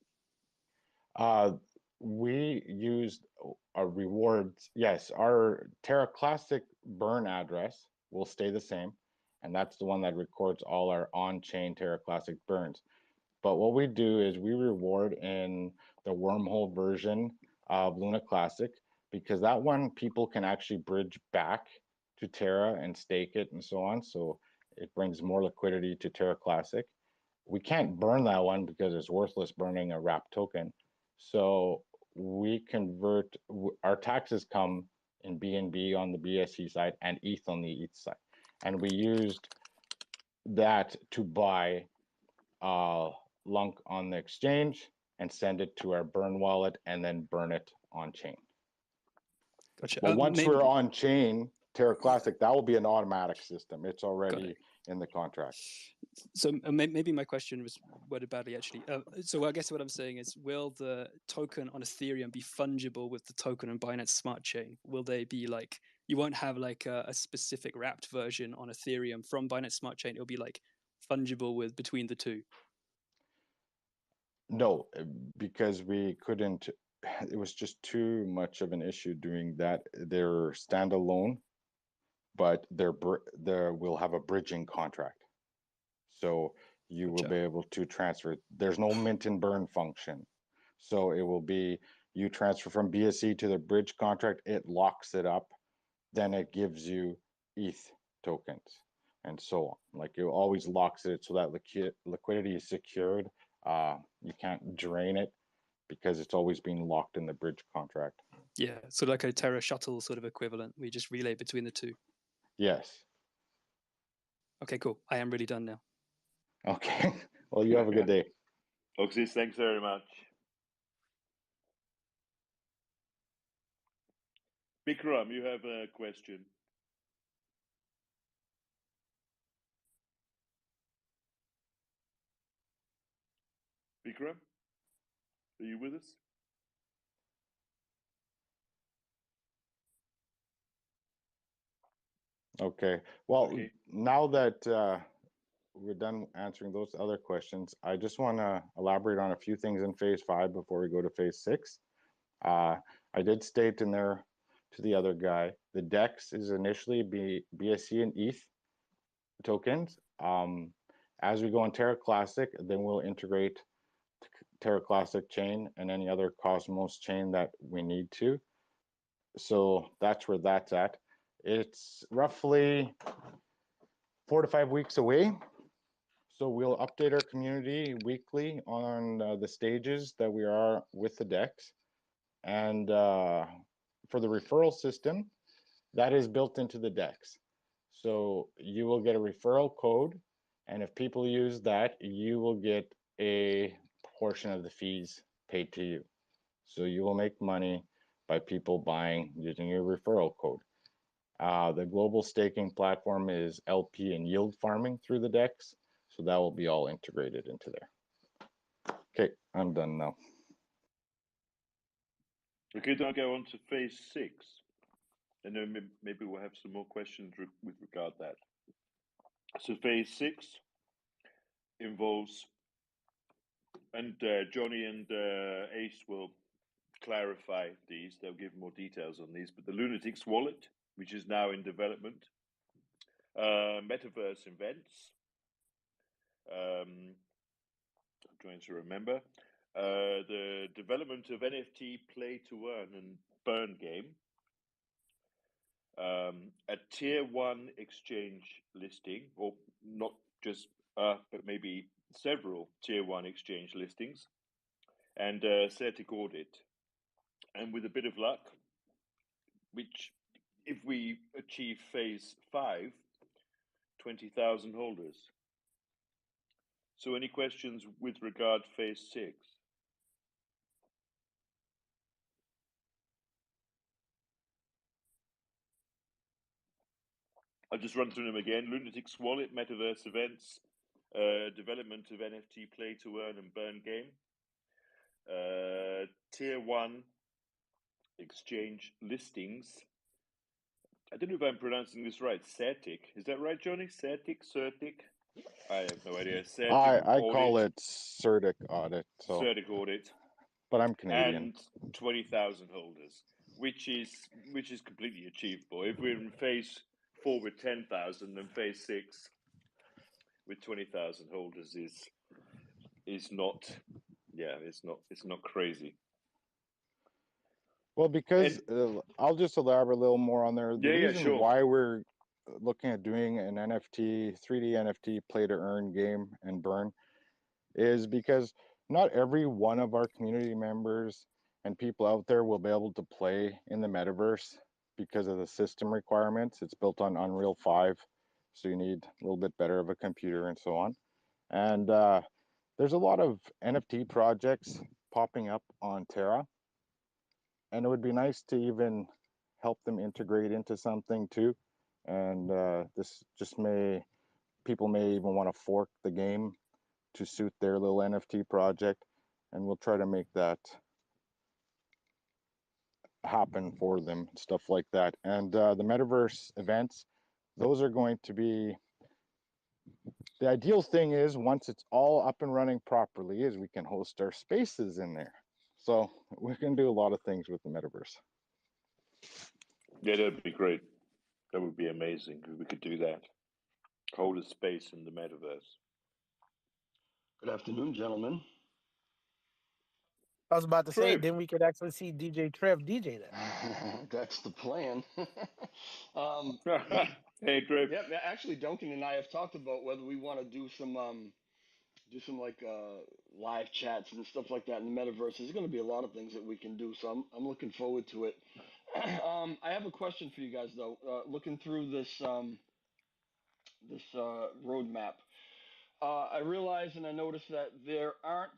S4: We used a rewards. Yes, our Terra Classic burn address will stay the same, and that's the one that records all our on-chain Terra Classic burns. But what we do is we reward in the wormhole version of Luna Classic, because that one people can actually bridge back to Terra and stake it and so on. So It brings more liquidity to Terra Classic. We can't burn that one because it's worthless burning a wrapped token. So we convert, our taxes come in BNB on the BSC side and ETH on the ETH side. And we used that to buy Lunk on the exchange and send it to our burn wallet and then burn it on chain.
S6: Gotcha.
S4: But once we're on chain, Terra Classic, that will be an automatic system. It's already in the contract.
S6: So maybe my question was worded badly, actually. So I guess what I'm saying is, will the token on Ethereum be fungible with the token on Binance Smart Chain? Will they be like, you won't have like a specific wrapped version on Ethereum from Binance Smart Chain? It'll be like fungible with between the two?
S4: No, because we couldn't, it was just too much of an issue doing that. They're standalone, but we'll have a bridging contract. So you will be able to transfer. There's no mint and burn function. So it will be, you transfer from BSC to the bridge contract, it locks it up, then it gives you ETH tokens and so on. Like it always locks it so that liquidity is secured. You can't drain it because it's always been locked in the bridge contract.
S6: Yeah, so like a Terra shuttle sort of equivalent. We just relay between the two.
S4: Yes.
S6: Okay, cool. I am really done now.
S4: Okay. Well, you have a good day.
S2: Oxys, thanks very much. Bikram, you have a question. Bikram, are you with us?
S4: Okay. Well, now that we're done answering those other questions, I just want to elaborate on a few things in phase 5 before we go to phase 6. I did state in there to the other guy, the DEX is initially BSC and ETH tokens. As we go on Terra Classic, then we'll integrate Terra Classic chain and any other Cosmos chain that we need to. So that's where that's at. It's roughly 4 to 5 weeks away. So we'll update our community weekly on the stages that we are with the DEX. And for the referral system, that is built into the DEX. So you will get a referral code. And if people use that, you will get a portion of the fees paid to you. So you will make money by people buying using your referral code. The global staking platform is LP and yield farming through the DEX. So that will be all integrated into there. Okay, I'm done now.
S2: Okay, then I'll go on to phase 6. And then maybe we'll have some more questions with regard to that. So phase 6 involves, and Johnny and Ace will clarify these. They'll give more details on these. But the Lunatics wallet, which is now in development, metaverse events. I'm trying to remember. The development of NFT play to earn and burn game. A tier 1 exchange listing, or not just but maybe several tier 1 exchange listings, and static audit. And with a bit of luck, which if we achieve phase 5, 20,000 holders. So any questions with regard to phase 6? I'll just run through them again. Lunatics wallet, metaverse events, development of NFT play to earn and burn game, tier 1 exchange listings. I don't know if I'm pronouncing this right. Certic. Is that right, Johnny? Certic? I have no idea.
S4: I call it Certic audit. So.
S2: Certic audit.
S4: But I'm Canadian.
S2: And 20,000 holders, which is completely achievable. If we're in phase 4 with 10,000, then phase 6 with 20,000 holders is not, it's not crazy.
S4: Well, because I'll just elaborate a little more on there. The reason why we're looking at doing an NFT, 3D NFT play to earn game and burn is because not every one of our community members and people out there will be able to play in the metaverse because of the system requirements. It's built on Unreal 5, so you need a little bit better of a computer and so on. And there's a lot of NFT projects popping up on Terra, and it would be nice to even help them integrate into something too. And this just people may even want to fork the game to suit their little NFT project, and we'll try to make that happen for them, stuff like that. And the metaverse events, those are going to be, the ideal thing is once it's all up and running properly is we can host our spaces in there. So we can do a lot of things with the metaverse.
S2: Yeah, that'd be great. That would be amazing if we could do that. Hold a space in the metaverse.
S7: Good afternoon, gentlemen.
S3: I was about to say,
S2: Trev.
S3: then we could actually see DJ Trev DJ that.
S7: That's the plan.
S2: Hey, Trev.
S7: Yeah, actually, Duncan and I have talked about whether we want to do some like live chats and stuff like that in the metaverse. There's going to be a lot of things that we can do, so I'm looking forward to it. I have a question for you guys though. Looking through this roadmap, I realize and I noticed that there aren't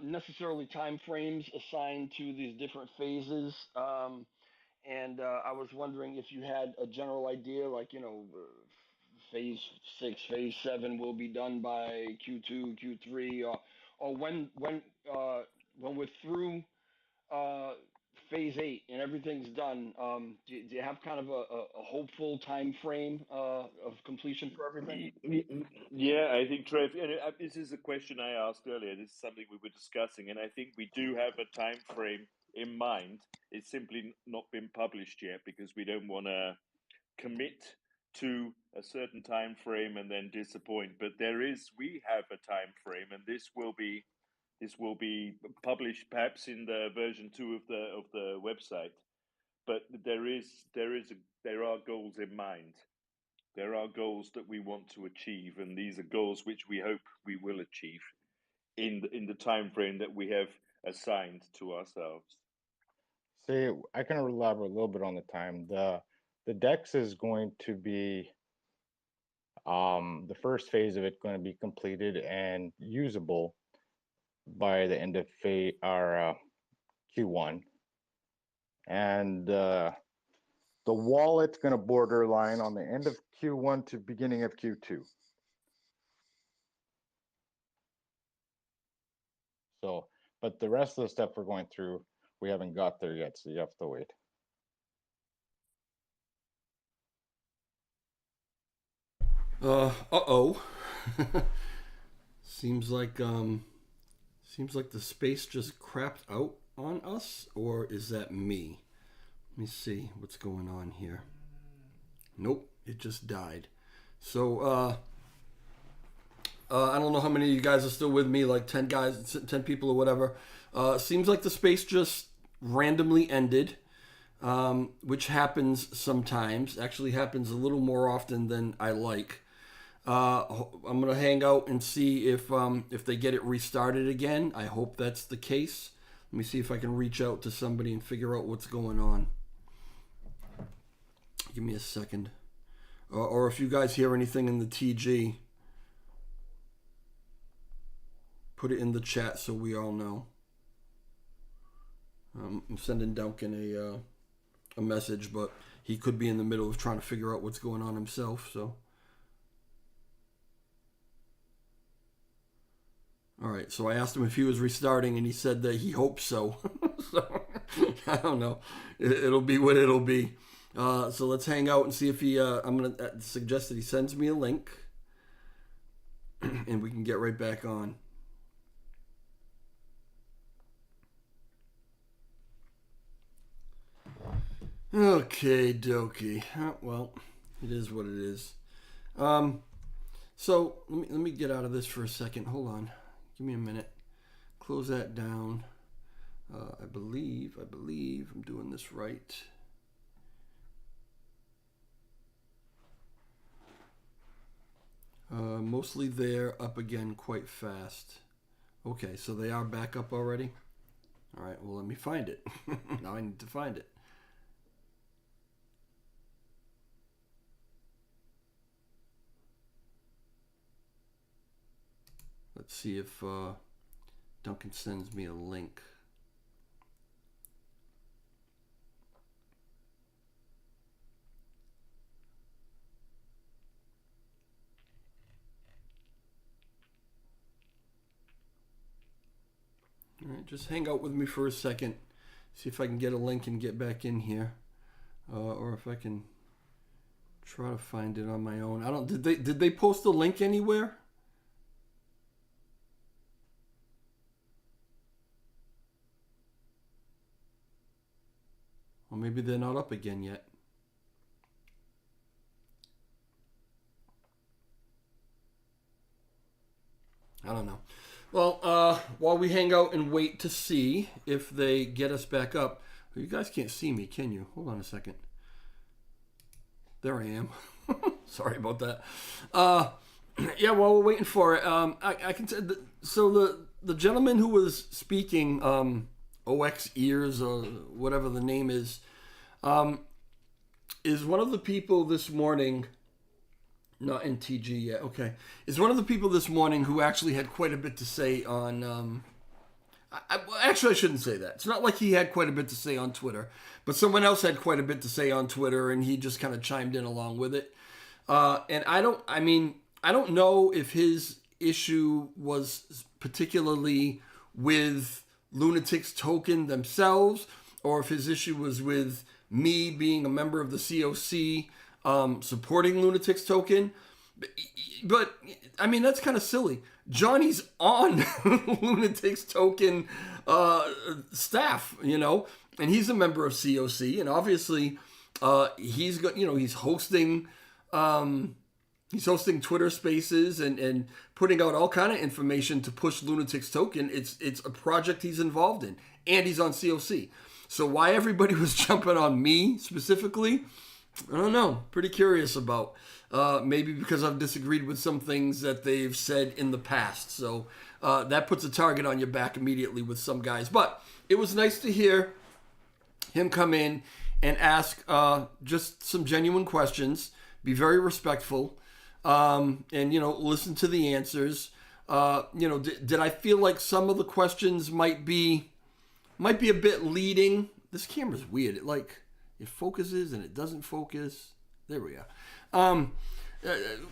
S7: necessarily time frames assigned to these different phases. And I was wondering if you had a general idea, like, phase 6, phase 7 will be done by Q2, Q3, or when we're through phase 8 and everything's done, do you have kind of a hopeful time frame of completion for everything?
S2: Yeah, I think, Trev, this is a question I asked earlier. This is something we were discussing, and I think we do have a time frame in mind. It's simply not been published yet because we don't want to commit to a certain time frame and then disappoint. But we have a time frame, and this will be published perhaps in the version 2 of the website. But there are goals in mind. There are goals that we want to achieve, and these are goals which we hope we will achieve in the time frame that we have assigned to ourselves.
S4: See, I can elaborate a little bit on the time. The DEX is going to be the first phase of it going to be completed and usable by the end of Q1, and the wallet's going to borderline on the end of Q1 to beginning of Q2. So, but the rest of the stuff we're going through, we haven't got there yet, so you have to wait.
S1: Uh-oh. Seems like the space just crapped out on us, or is that me? Let me see what's going on here. Nope, it just died. So, I don't know how many of you guys are still with me, like 10 guys, 10 people or whatever. Seems like the space just randomly ended, which happens sometimes. Actually happens a little more often than I like. I'm gonna hang out and see if they get it restarted again. I hope that's the case. Let me see if I can reach out to somebody and figure out what's going on. Give me a second. Or if you guys hear anything in the TG, put it in the chat so we all know. I'm sending Duncan a message, but he could be in the middle of trying to figure out what's going on himself, so. All right, so I asked him if he was restarting, and he said that he hopes so. So I don't know. It'll be what it'll be. So let's hang out and see if he. I'm gonna suggest that he sends me a link, and we can get right back on. Okay, dokie. Well, it is what it is. So let me get out of this for a second. Hold on. Give me a minute. Close that down. I believe I'm doing this right. Mostly there, up again quite fast. Okay, so they are back up already? All right, well, let me find it. Now I need to find it. Let's see if Duncan sends me a link. All right, just hang out with me for a second. See if I can get a link and get back in here, or if I can try to find it on my own. I don't. Did they post a link anywhere? Or maybe they're not up again yet. I don't know. Well, while we hang out and wait to see if they get us back up, you guys can't see me, can you? Hold on a second. There I am. Sorry about that. Yeah, while we're waiting for it, I can tell. So the gentleman who was speaking, OX Ears or whatever the name is one of the people this morning. Not NTG yet. Okay, is one of the people this morning who actually had quite a bit to say on. Actually, I shouldn't say that. It's not like he had quite a bit to say on Twitter, but someone else had quite a bit to say on Twitter, and he just kind of chimed in along with it. And I don't know if his issue was particularly with Lunatics token themselves, or if his issue was with me being a member of the COC. Supporting Lunatics token, but I mean that's kind of silly. Johnny's on Lunatics token staff, and he's a member of COC, and obviously he's got he's hosting Twitter Spaces and putting out all kind of information to push Lunatics token. It's a project he's involved in, and he's on COC. So why everybody was jumping on me specifically? I don't know. Pretty curious about. Maybe because I've disagreed with some things that they've said in the past. So that puts a target on your back immediately with some guys. But it was nice to hear him come in and ask just some genuine questions. Be very respectful. And, listen to the answers. Did I feel like some of the questions might be a bit leading? This camera's weird. It focuses and it doesn't focus. There we are.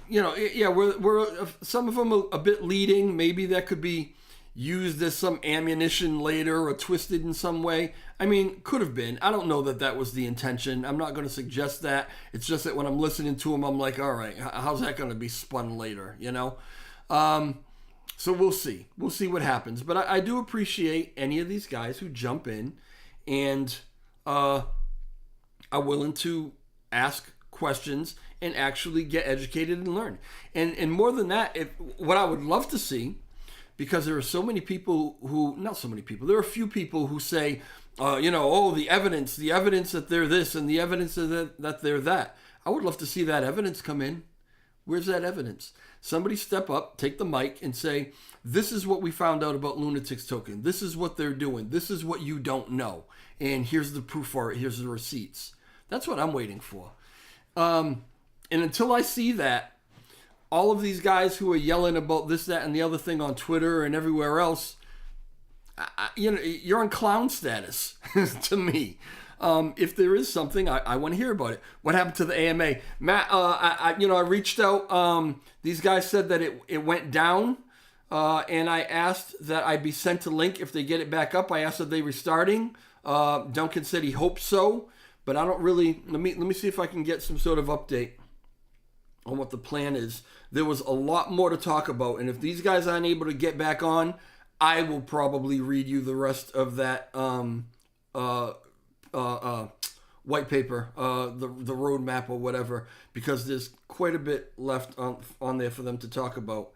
S1: We're some of them a bit leading. Maybe that could be used as some ammunition later or twisted in some way. I mean, could have been. I don't know that was the intention. I'm not going to suggest that. It's just that when I'm listening to them, I'm like, all right, how's that going to be spun later? So we'll see. We'll see what happens. But I do appreciate any of these guys who jump in and are willing to ask questions and actually get educated and learn. And more than that, what I would love to see, because there are so many people who, not so many people, there are a few people who say, the evidence that they're this and the evidence that they're that. I would love to see that evidence come in. Where's that evidence? Somebody step up, take the mic and say, this is what we found out about Lunatics token. This is what they're doing. This is what you don't know. And here's the proof for it. Here's the receipts. That's what I'm waiting for. And until I see that, all of these guys who are yelling about this, that, and the other thing on Twitter and everywhere else, you're in clown status to me. If there is something, I want to hear about it. What happened to the AMA? Matt, I reached out. These guys said that it went down, and I asked that I be sent a link if they get it back up. I asked if they restarting. Duncan said he hopes so. But I don't really. Let me see if I can get some sort of update on what the plan is. There was a lot more to talk about, and if these guys aren't able to get back on, I will probably read you the rest of that white paper, the roadmap or whatever, because there's quite a bit left on there for them to talk about.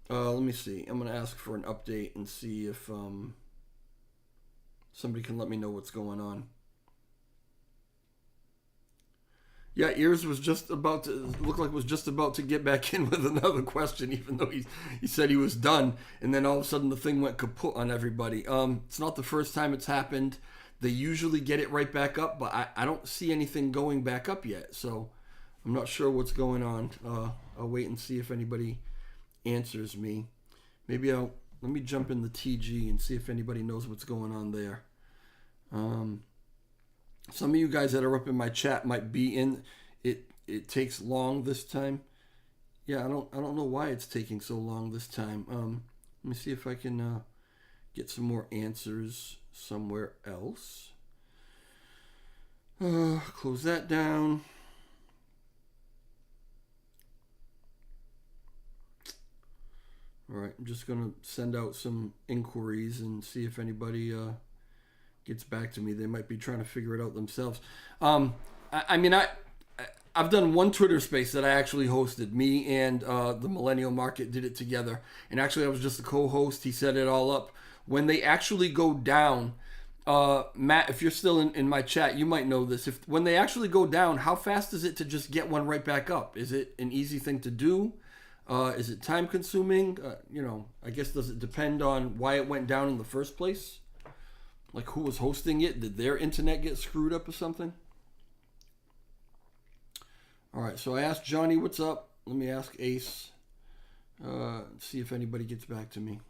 S1: Let me see. I'm going to ask for an update and see if somebody can let me know what's going on. Yeah, Ears was just about to look like was just about to get back in with another question, even though he said he was done, and then all of a sudden the thing went kaput on everybody. It's not the first time it's happened. They usually get it right back up, but I don't see anything going back up yet, so I'm not sure what's going on. I'll wait and see if anybody answers me. Maybe let me jump in the TG and see if anybody knows what's going on there. Some of you guys that are up in my chat might be in. It takes long this time. Yeah, I don't know why it's taking so long this time. Let me see if I can get some more answers somewhere else. Close that down. All right, I'm just gonna send out some inquiries and see if anybody gets back to me. They might be trying to figure it out themselves. I've done one Twitter space that I actually hosted. Me and the Millennial Market did it together. And actually, I was just a co-host. He set it all up. When they actually go down, Matt, if you're still in my chat, you might know this. When they actually go down, how fast is it to just get one right back up? Is it an easy thing to do? Is it time consuming? I guess, does it depend on why it went down in the first place? Like, who was hosting it? Did their internet get screwed up or something? All right, so I asked Johnny what's up. Let me ask Ace. See if anybody gets back to me.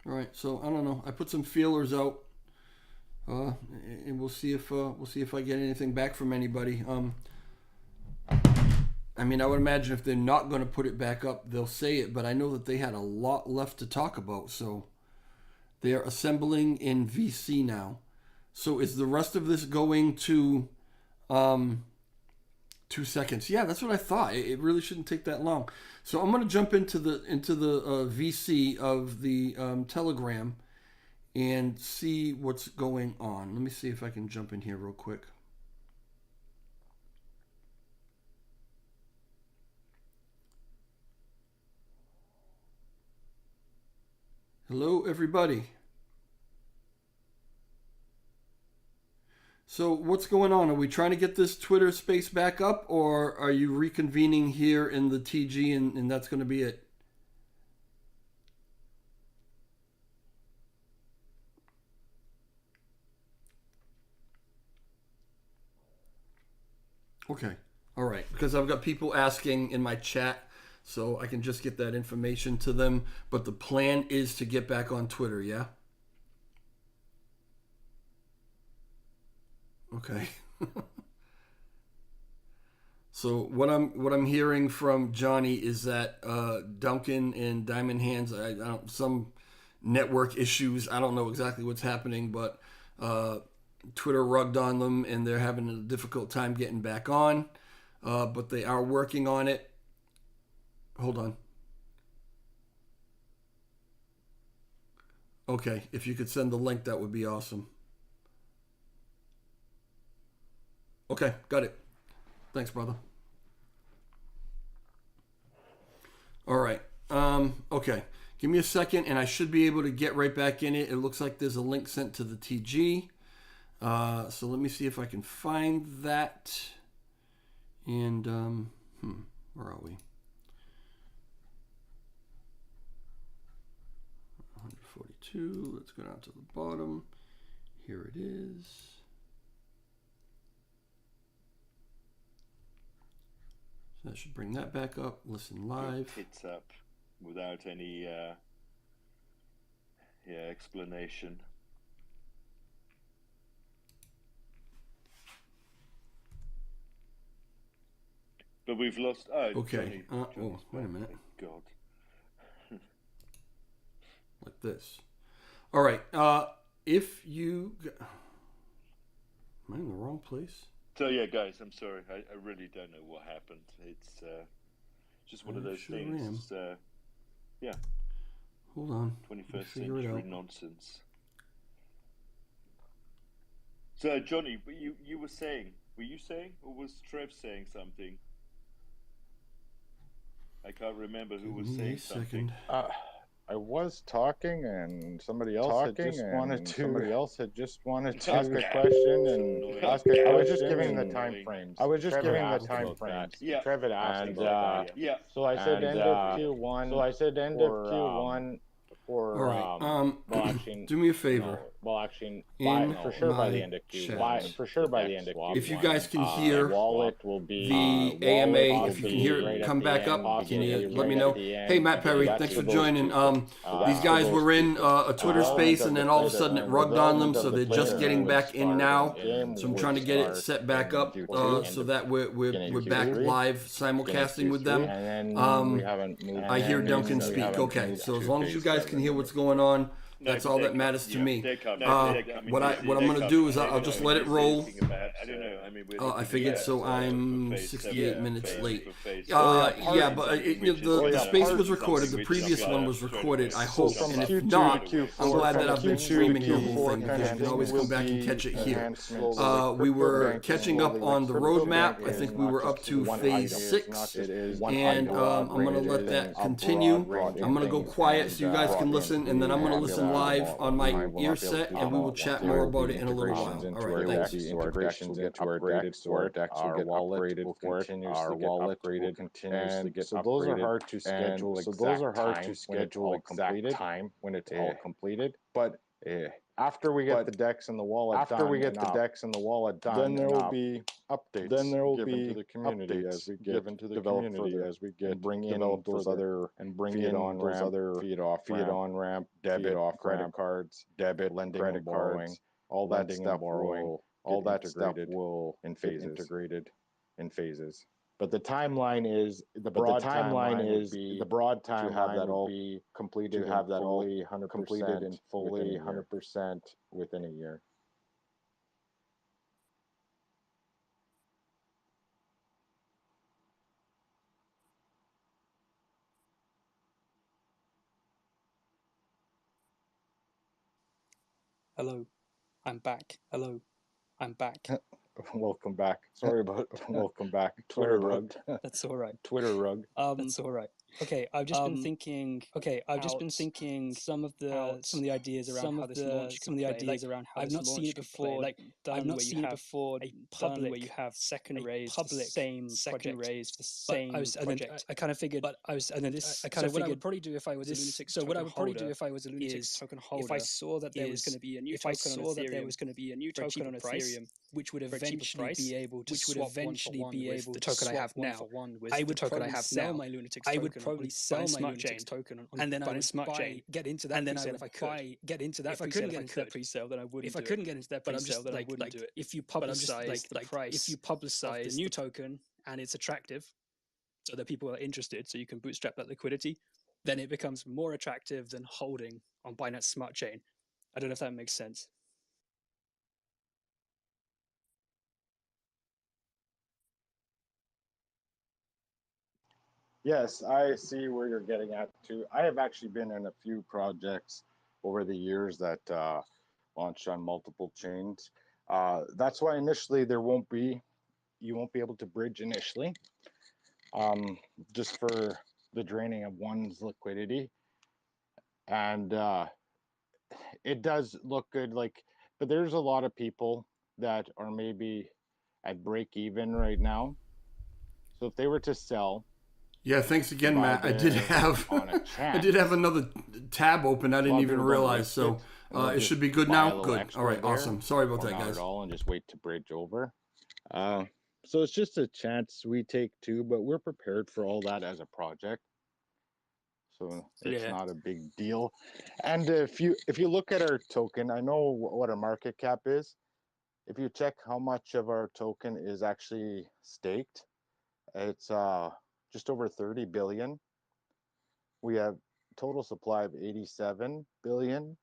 S1: All right, so I don't know. I put some feelers out, and we'll see if I get anything back from anybody. I would imagine if they're not going to put it back up, they'll say it. But I know that they had a lot left to talk about, so they are assembling in VC now. So is the rest of this going to 2 seconds? Yeah, that's what I thought. It really shouldn't take that long. So I'm going to jump into the VC of the Telegram and see what's going on. Let me see if I can jump in here real quick. Hello, everybody. So what's going on? Are we trying to get this Twitter space back up, or are you reconvening here in the TG and that's going to be it? Okay. All right. Because I've got people asking in my chat, so I can just get that information to them. But the plan is to get back on Twitter, yeah? Okay. So what I'm hearing from Johnny is that Duncan and Diamond Hands, some network issues. I don't know exactly what's happening, but Twitter rugged on them, and they're having a difficult time getting back on. But they are working on it. Hold on. Okay, if you could send the link, that would be awesome. Okay, got it. Thanks, brother. All right. Okay. Give me a second, and I should be able to get right back in it. It looks like there's a link sent to the TG. So let me see if I can find that. And, where are we? 142. Let's go down to the bottom. Here it is. So that should bring that back up. Listen live.
S2: It's up without any explanation. But we've lost. Oh,
S1: okay.
S2: Johnny's
S1: wait a minute.
S2: Thank God.
S1: Like this. All right. If you. Am I in the wrong place?
S2: So yeah, guys, I'm sorry. I really don't know what happened. It's just one of those things. Yeah.
S1: Hold on.
S2: 21st century nonsense. So Johnny, you were saying? Were you saying, or was Trev saying something? I can't remember who was saying something.
S4: I was talking, and somebody else had just wanted to ask a question and ask a question. I was just giving the time frames.
S2: Yeah.
S4: Trev had asked
S2: And,
S4: about that.
S2: yeah.
S4: So I said end of Q1.
S1: All right.
S4: Well, actually,
S1: do me a favor.
S4: for sure by the end of Q1.
S1: If you guys can hear
S4: wallet will be
S1: the AMA, if you can hear it come back up, can you let me know? Hey, Matt Perry, thanks for joining. These guys were in a Twitter space, and then all of a sudden it rugged on them, so they're just getting back in now. So I'm trying to get it set back up so that we're back live simulcasting with them. I hear Duncan speak. Okay, so as long as you guys can hear what's going on, that's all that matters to me. What I'm gonna do is I'll just let it roll.
S2: I don't know. I mean,
S1: I figured, so I'm 68 minutes late.
S2: Yeah,
S1: Yeah, but the space was recorded. The previous one was recorded, I hope. And if not, I'm glad that I've been streaming the whole thing, because you can always come back and catch it here. We were catching up on the roadmap. I think we were up to phase 6. And I'm going to let that continue. I'm going to go quiet so you guys can listen, and then I'm going to listen live on my ear set, and we will chat more about it in a little while. All right, thanks.
S4: Integrations into our decks will get upgraded for it. Our wallet will continuously get upgraded. So those are hard to schedule exact time when it's all completed. But after we get the decks and the wallet done, then there will be updates. Then there will be to the community as we develop further, as we get bring in those other and bring in on those other fiat on ramp, debit off credit cards, debit lending and borrowing, all that stuff will integrated in phases. But the timeline is the broad timeline to have that all be completed, to have that all completed and fully 100% within a year.
S6: Hello, I'm back. Hello, I'm back.
S4: Welcome back. Sorry about welcome back. Twitter rug.
S6: That's all right.
S4: Twitter rug.
S6: That's all right. Okay, I've just been thinking. Some of the ideas around how this launch could play. I've not seen it before. I've not seen it before. A public where you have second raise, same second raise, the same project. I kind of figured. But I was, and then this. I kind of figured. What I would probably do if I was a Lunatics. So what I would probably do if I was a Lunatics token holder, if I saw that there was going to be a new token on Ethereum, which would eventually be able to swap the token I have now. I would probably sell my Lunatics token. I would probably sell my Lunatics token, and then I would get into that. And then if I could get into that, if I couldn't get into that pre-sale, then I wouldn't. If I couldn't get into that pre-sale, then I wouldn't do it. If you publicize the price, if you publicize the new token and it's attractive, so that people are interested, so you can bootstrap that liquidity, then it becomes more attractive than holding on Binance Smart Chain. I don't know if that makes sense.
S4: Yes, I see where you're getting at too. I have actually been in a few projects over the years that launched on multiple chains. That's why initially you won't be able to bridge initially, just for the draining of one's liquidity. And it does look good, but there's a lot of people that are maybe at break even right now. So if they were to sell.
S1: Yeah, thanks again, Matt. I did have another tab open. I didn't even realize. So it should be good now. Good. All right. Awesome. Sorry about that, guys.
S4: Not at all, and just wait to bridge over. So it's just a chance we take too, but we're prepared for all that as a project. So it's not a big deal. And if you look at our token, I know what our market cap is. If you check how much of our token is actually staked, it's just over 30 billion. We have total supply of 87 billion,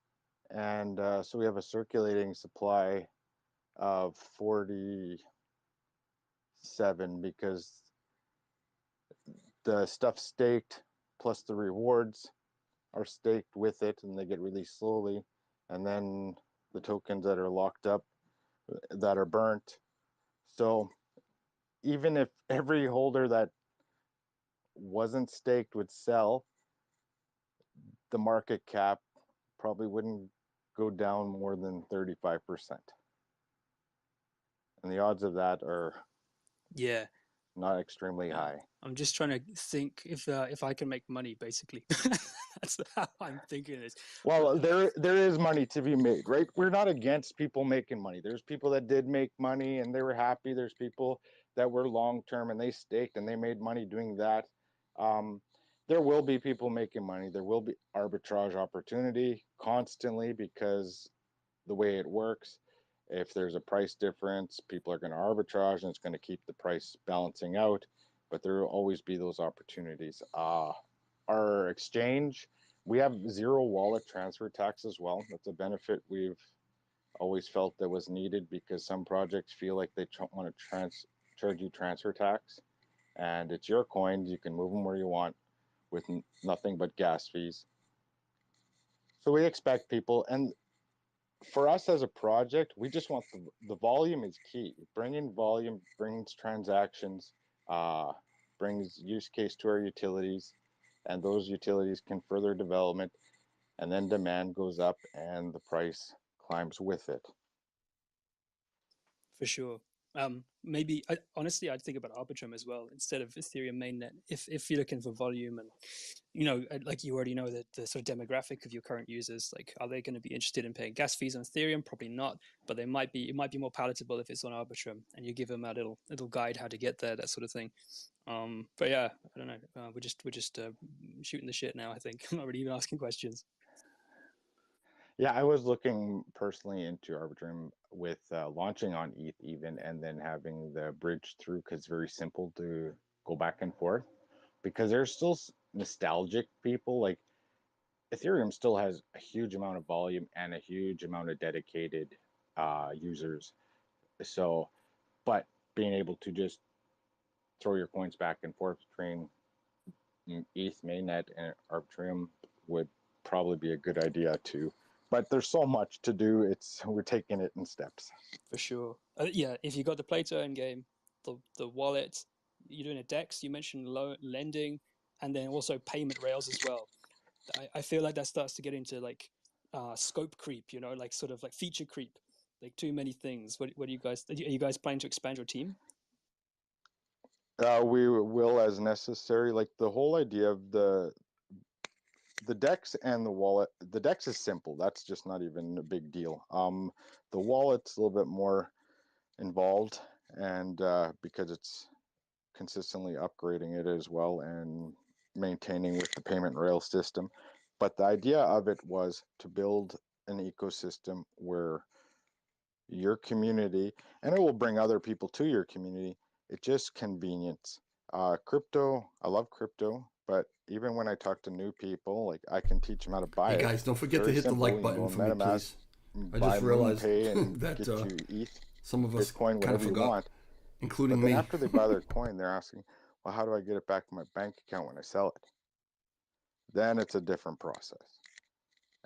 S4: and so we have a circulating supply of 47, because the stuff staked plus the rewards are staked with it, and they get released slowly, and then the tokens that are locked up that are burnt. So even if every holder that wasn't staked would sell, the market cap probably wouldn't go down more than 35%. And the odds of that are
S6: Yeah.
S4: not extremely high.
S6: I'm just trying to think if I can make money, basically. That's how I'm thinking this.
S4: Well, there is money to be made, right? We're not against people making money. There's people that did make money and they were happy. There's people that were long term and they staked and they made money doing that. Um, there will be people making money. There will be arbitrage opportunity constantly because the way it works, if there's a price difference, people are going to arbitrage and it's going to keep the price balancing out. But there will always be those opportunities. Our exchange, we have zero wallet transfer tax as well. That's a benefit we've always felt that was needed because some projects feel like they want to charge you transfer tax, and it's your coins. You can move them where you want with nothing but gas fees. So we expect people, and for us as a project, we just want the volume is key. Bringing volume brings transactions, uh, brings use case to our utilities, and those utilities can further development, and then demand goes up and the price climbs with it.
S6: For sure. Maybe honestly, I'd think about Arbitrum as well instead of Ethereum mainnet. If you're looking for volume and like you already know the sort of demographic of your current users, like are they going to be interested in paying gas fees on Ethereum? Probably not, but they might be. It might be more palatable if it's on Arbitrum and you give them a little guide how to get there, that sort of thing. But yeah, I don't know. We're just shooting the shit now. I think I'm not really even asking questions.
S4: Yeah, I was looking personally into Arbitrum with launching on ETH even, and then having the bridge through because it's very simple to go back and forth. Because there's still nostalgic people, like Ethereum still has a huge amount of volume and a huge amount of dedicated users. So, but being able to just throw your coins back and forth between ETH mainnet and Arbitrum would probably be a good idea too. But there's so much to do. We're taking it in steps.
S6: For sure. Yeah, if you got the play to earn game, the wallet, you're doing a DEX. You mentioned lending, and then also payment rails as well. I feel like that starts to get into like scope creep. Like sort of like feature creep, like too many things. What do you guys? Are you guys planning to expand your team?
S4: We will as necessary. Like the whole idea of the DEX and the wallet. The DEX is simple. That's just not even a big deal. The wallet's a little bit more involved, and because it's consistently upgrading it as well and maintaining with the payment rail system. But the idea of it was to build an ecosystem where your community, and it will bring other people to your community. It's just convenience. Crypto, I love crypto, but even when I talk to new people, like I can teach them how to buy
S1: Hey
S4: it.
S1: guys, don't forget to
S4: Very
S1: hit the
S4: simple.
S1: like
S4: You can
S1: button
S4: go
S1: for me,
S4: MetaMask,
S1: please. I
S4: buy
S1: just realized
S4: MoonPay and
S1: that
S4: get you ETH,
S1: some of us
S4: Bitcoin,
S1: kind
S4: whatever
S1: of
S4: you
S1: forgot,
S4: want.
S1: including
S4: But then
S1: me.
S4: after they buy their coin, they're asking, well, how do I get it back in my bank account when I sell it? Then it's a different process.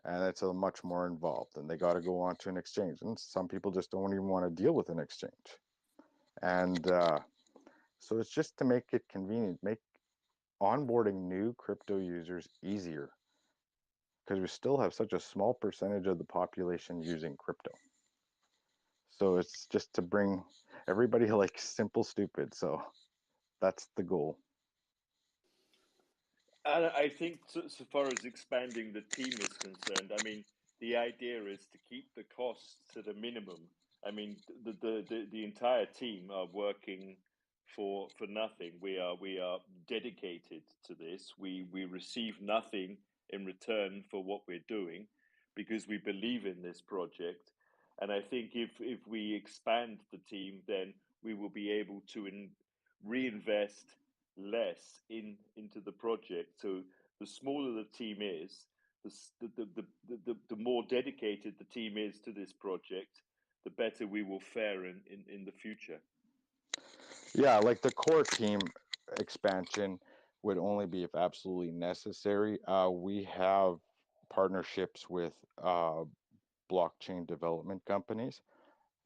S4: And it's a much more involved. And they got to go on to an exchange. And some people just don't even want to deal with an exchange. And so it's just to make it convenient, make onboarding new crypto users easier. Because we still have such a small percentage of the population using crypto. So it's just to bring everybody like simple stupid. So that's the goal.
S2: And I think so far as expanding the team is concerned, I mean, the idea is to keep the costs to the minimum. I mean, the entire team are working for nothing. We are dedicated to this. We receive nothing in return for what we're doing because we believe in this project. And I think if we expand the team, then we will be able to reinvest less into the project. So the smaller the team is, the more dedicated the team is to this project, the better we will fare in the future.
S4: Yeah, like the core team expansion would only be if absolutely necessary. We have partnerships with blockchain development companies,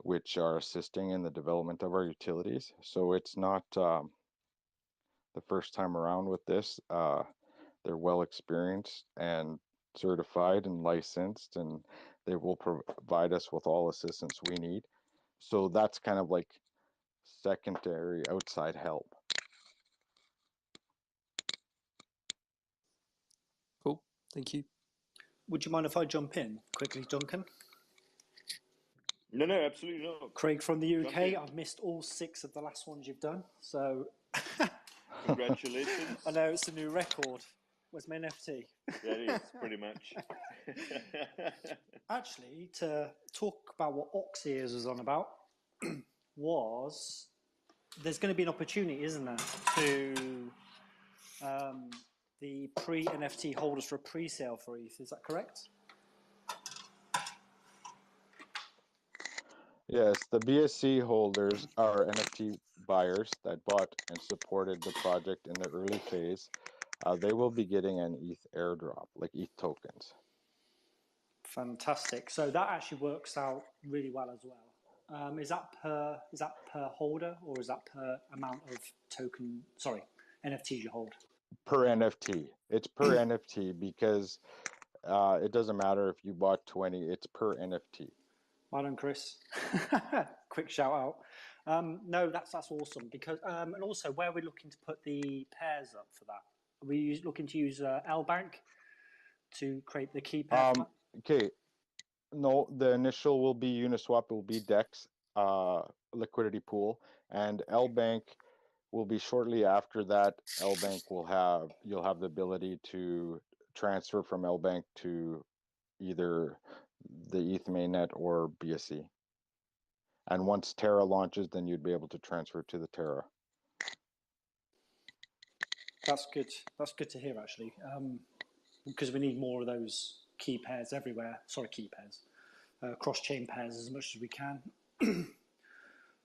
S4: which are assisting in the development of our utilities. So it's not the first time around with this. They're well experienced and certified and licensed, and they will provide us with all assistance we need. So that's kind of like secondary outside help.
S6: Cool. Thank you.
S8: Would you mind if I jump in quickly, Duncan?
S2: No, absolutely not.
S8: Craig from the
S2: Jump
S8: UK.
S2: in.
S8: I've missed all 6 of the last ones you've done, so
S2: Congratulations.
S8: I know it's a new record. Where's my NFT?
S2: Yeah, it is, pretty much.
S8: Actually, to talk about what Ox Ears was on about, was there's going to be an opportunity, isn't there, to the pre-NFT holders for a pre-sale for ETH. Is that correct?
S4: Yes, the BSC holders are NFT buyers that bought and supported the project in the early phase. They will be getting an ETH airdrop, like ETH tokens.
S8: Fantastic. So that actually works out really well as well. Is that per holder, or is that per amount of NFTs you hold?
S4: Per NFT. It's per NFT because it doesn't matter if you bought 20, it's per NFT.
S8: Well done, Chris. Quick shout out. No, that's awesome. Because and also, where we're looking to put the pairs up for that? Are we looking to use LBank to create the key pair?
S4: Okay. No, the initial will be Uniswap. It will be DEX liquidity pool, and LBank will be shortly after that. LBank you'll have the ability to transfer from LBank to either the ETH mainnet or BSC. And once Terra launches, then you'd be able to transfer to the Terra.
S8: That's good. That's good to hear, actually, because we need more of those key pairs everywhere. Sorry, key pairs, cross-chain pairs as much as we can.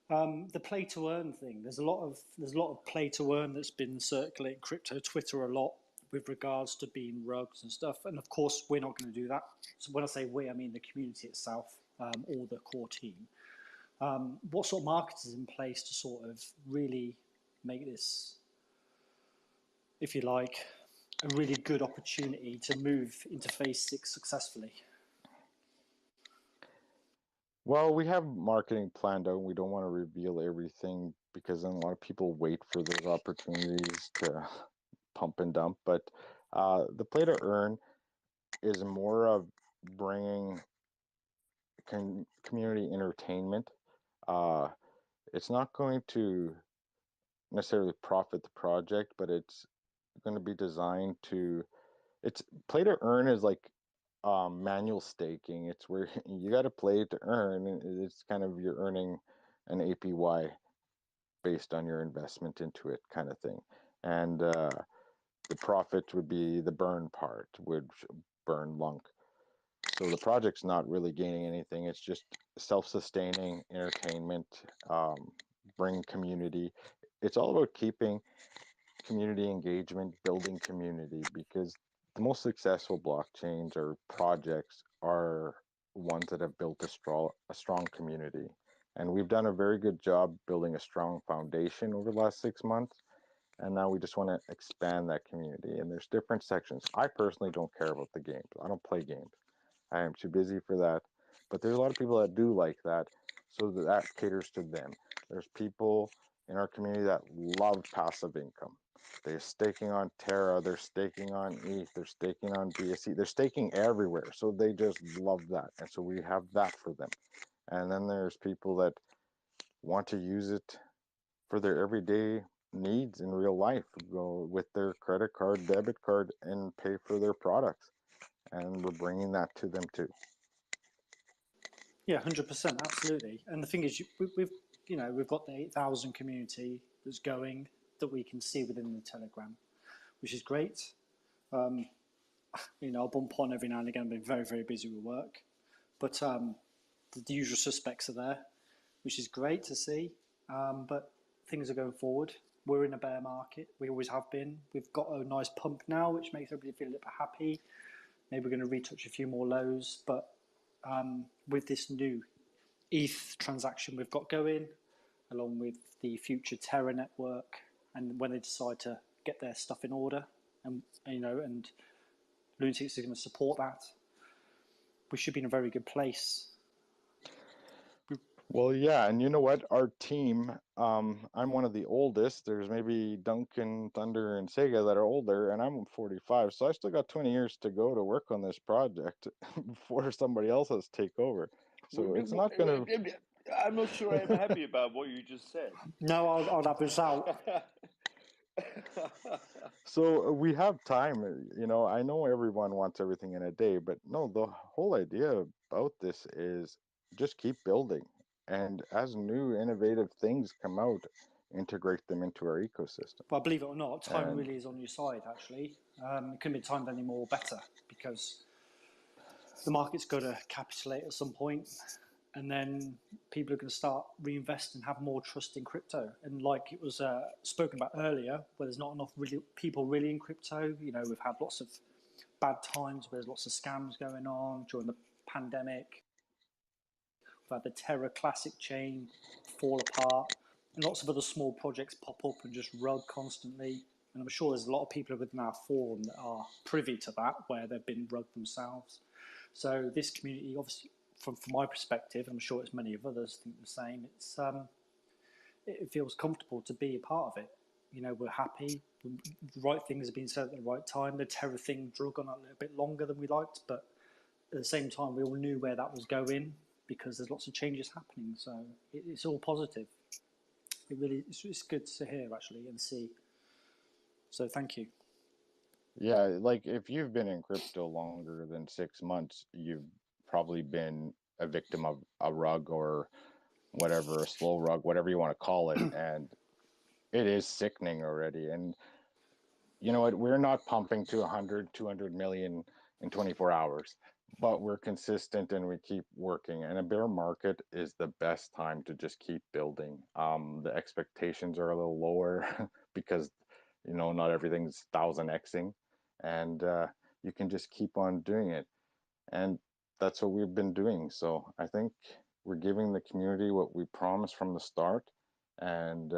S8: The play to earn thing. There's a lot of play to earn that's been circulating crypto Twitter a lot with regards to being rugs and stuff. And of course, we're not going to do that. So when I say we, I mean the community itself, or the core team. What sort of market is in place to sort of really make this, if you like, a really good opportunity to move into phase 6 successfully?
S4: Well, we have marketing planned out. We don't want to reveal everything because then a lot of people wait for those opportunities to pump and dump. But the play to earn is more of bringing community entertainment. It's not going to necessarily profit the project, but it's going to be designed to. It's play to earn is like manual staking. It's where you got to play to earn. It's kind of you're earning an APY based on your investment into it, kind of thing. And the profit would be the burn part, would burn lunk. So the project's not really gaining anything. It's just self-sustaining entertainment, bring community. It's all about keeping community engagement, building community, because the most successful blockchains or projects are ones that have built a strong community. And we've done a very good job building a strong foundation over the last 6 months. And now we just want to expand that community. And there's different sections. I personally don't care about the games. I don't play games. I am too busy for that. But there's a lot of people that do like that. So that caters to them. There's people in our community that love passive income. They're staking on Terra, they're staking on ETH, they're staking on BSC, they're staking everywhere. So they just love that. And so we have that for them. And then there's people that want to use it for their everyday needs in real life, go with their credit card, debit card, and pay for their products. And we're bringing that to them too.
S8: Yeah, 100%, absolutely. And the thing is, we've got the 8,000 community that's going that we can see within the Telegram, which is great. I'll bump on every now and again. I've been very, very busy with work, but the usual suspects are there, which is great to see. But things are going forward. We're in a bear market. We always have been. We've got a nice pump now, which makes everybody feel a little bit happy. Maybe we're going to retouch a few more lows, but with this new ETH transaction we've got going, along with the future Terra network, and when they decide to get their stuff in order, and Lunatics is going to support that, we should be in a very good place.
S4: Well, yeah, and you know what? Our team, I'm one of the oldest. There's maybe Duncan, Thunder, and Sega that are older, and I'm 45, so I still got 20 years to go to work on this project before somebody else has to take over. So it's not going to...
S2: I'm not sure I'm happy about what you just said.
S8: No, I'll have this out.
S4: So we have time, you know, I know everyone wants everything in a day, but no, the whole idea about this is just keep building. And as new innovative things come out, integrate them into our ecosystem.
S8: But believe it or not, time
S4: And
S8: really is on your side, actually. It couldn't be timed any more better, because the market's got to capitulate at some point, and then people are going to start reinvesting and have more trust in crypto. And like it was spoken about earlier, where there's not enough people really in crypto, you know, we've had lots of bad times where there's lots of scams going on during the pandemic. We've had the Terra Classic chain fall apart, and lots of other small projects pop up and just rug constantly. And I'm sure there's a lot of people within our forum that are privy to that, where they've been rugged themselves. So this community, obviously, from my perspective, and I'm sure it's many of others think the same, it feels comfortable to be a part of it. You know, we're happy. The right things have been said at the right time. The Terra thing drug on a little bit longer than we liked, but at the same time, we all knew where that was going, because there's lots of changes happening. So it's all positive. It's good to hear, actually, and see. So thank you.
S4: yeah, like if you've been in crypto longer than 6 months, you've probably been a victim of a rug or whatever, a slow rug, whatever you want to call it. And it is sickening already. And you know what? We're not pumping to 100, 200 million in 24 hours, but we're consistent and we keep working. And a bear market is the best time to just keep building. The expectations are a little lower because, you know, not everything's 1000xing, and you can just keep on doing it. And that's what we've been doing. So I think we're giving the community what we promised from the start, and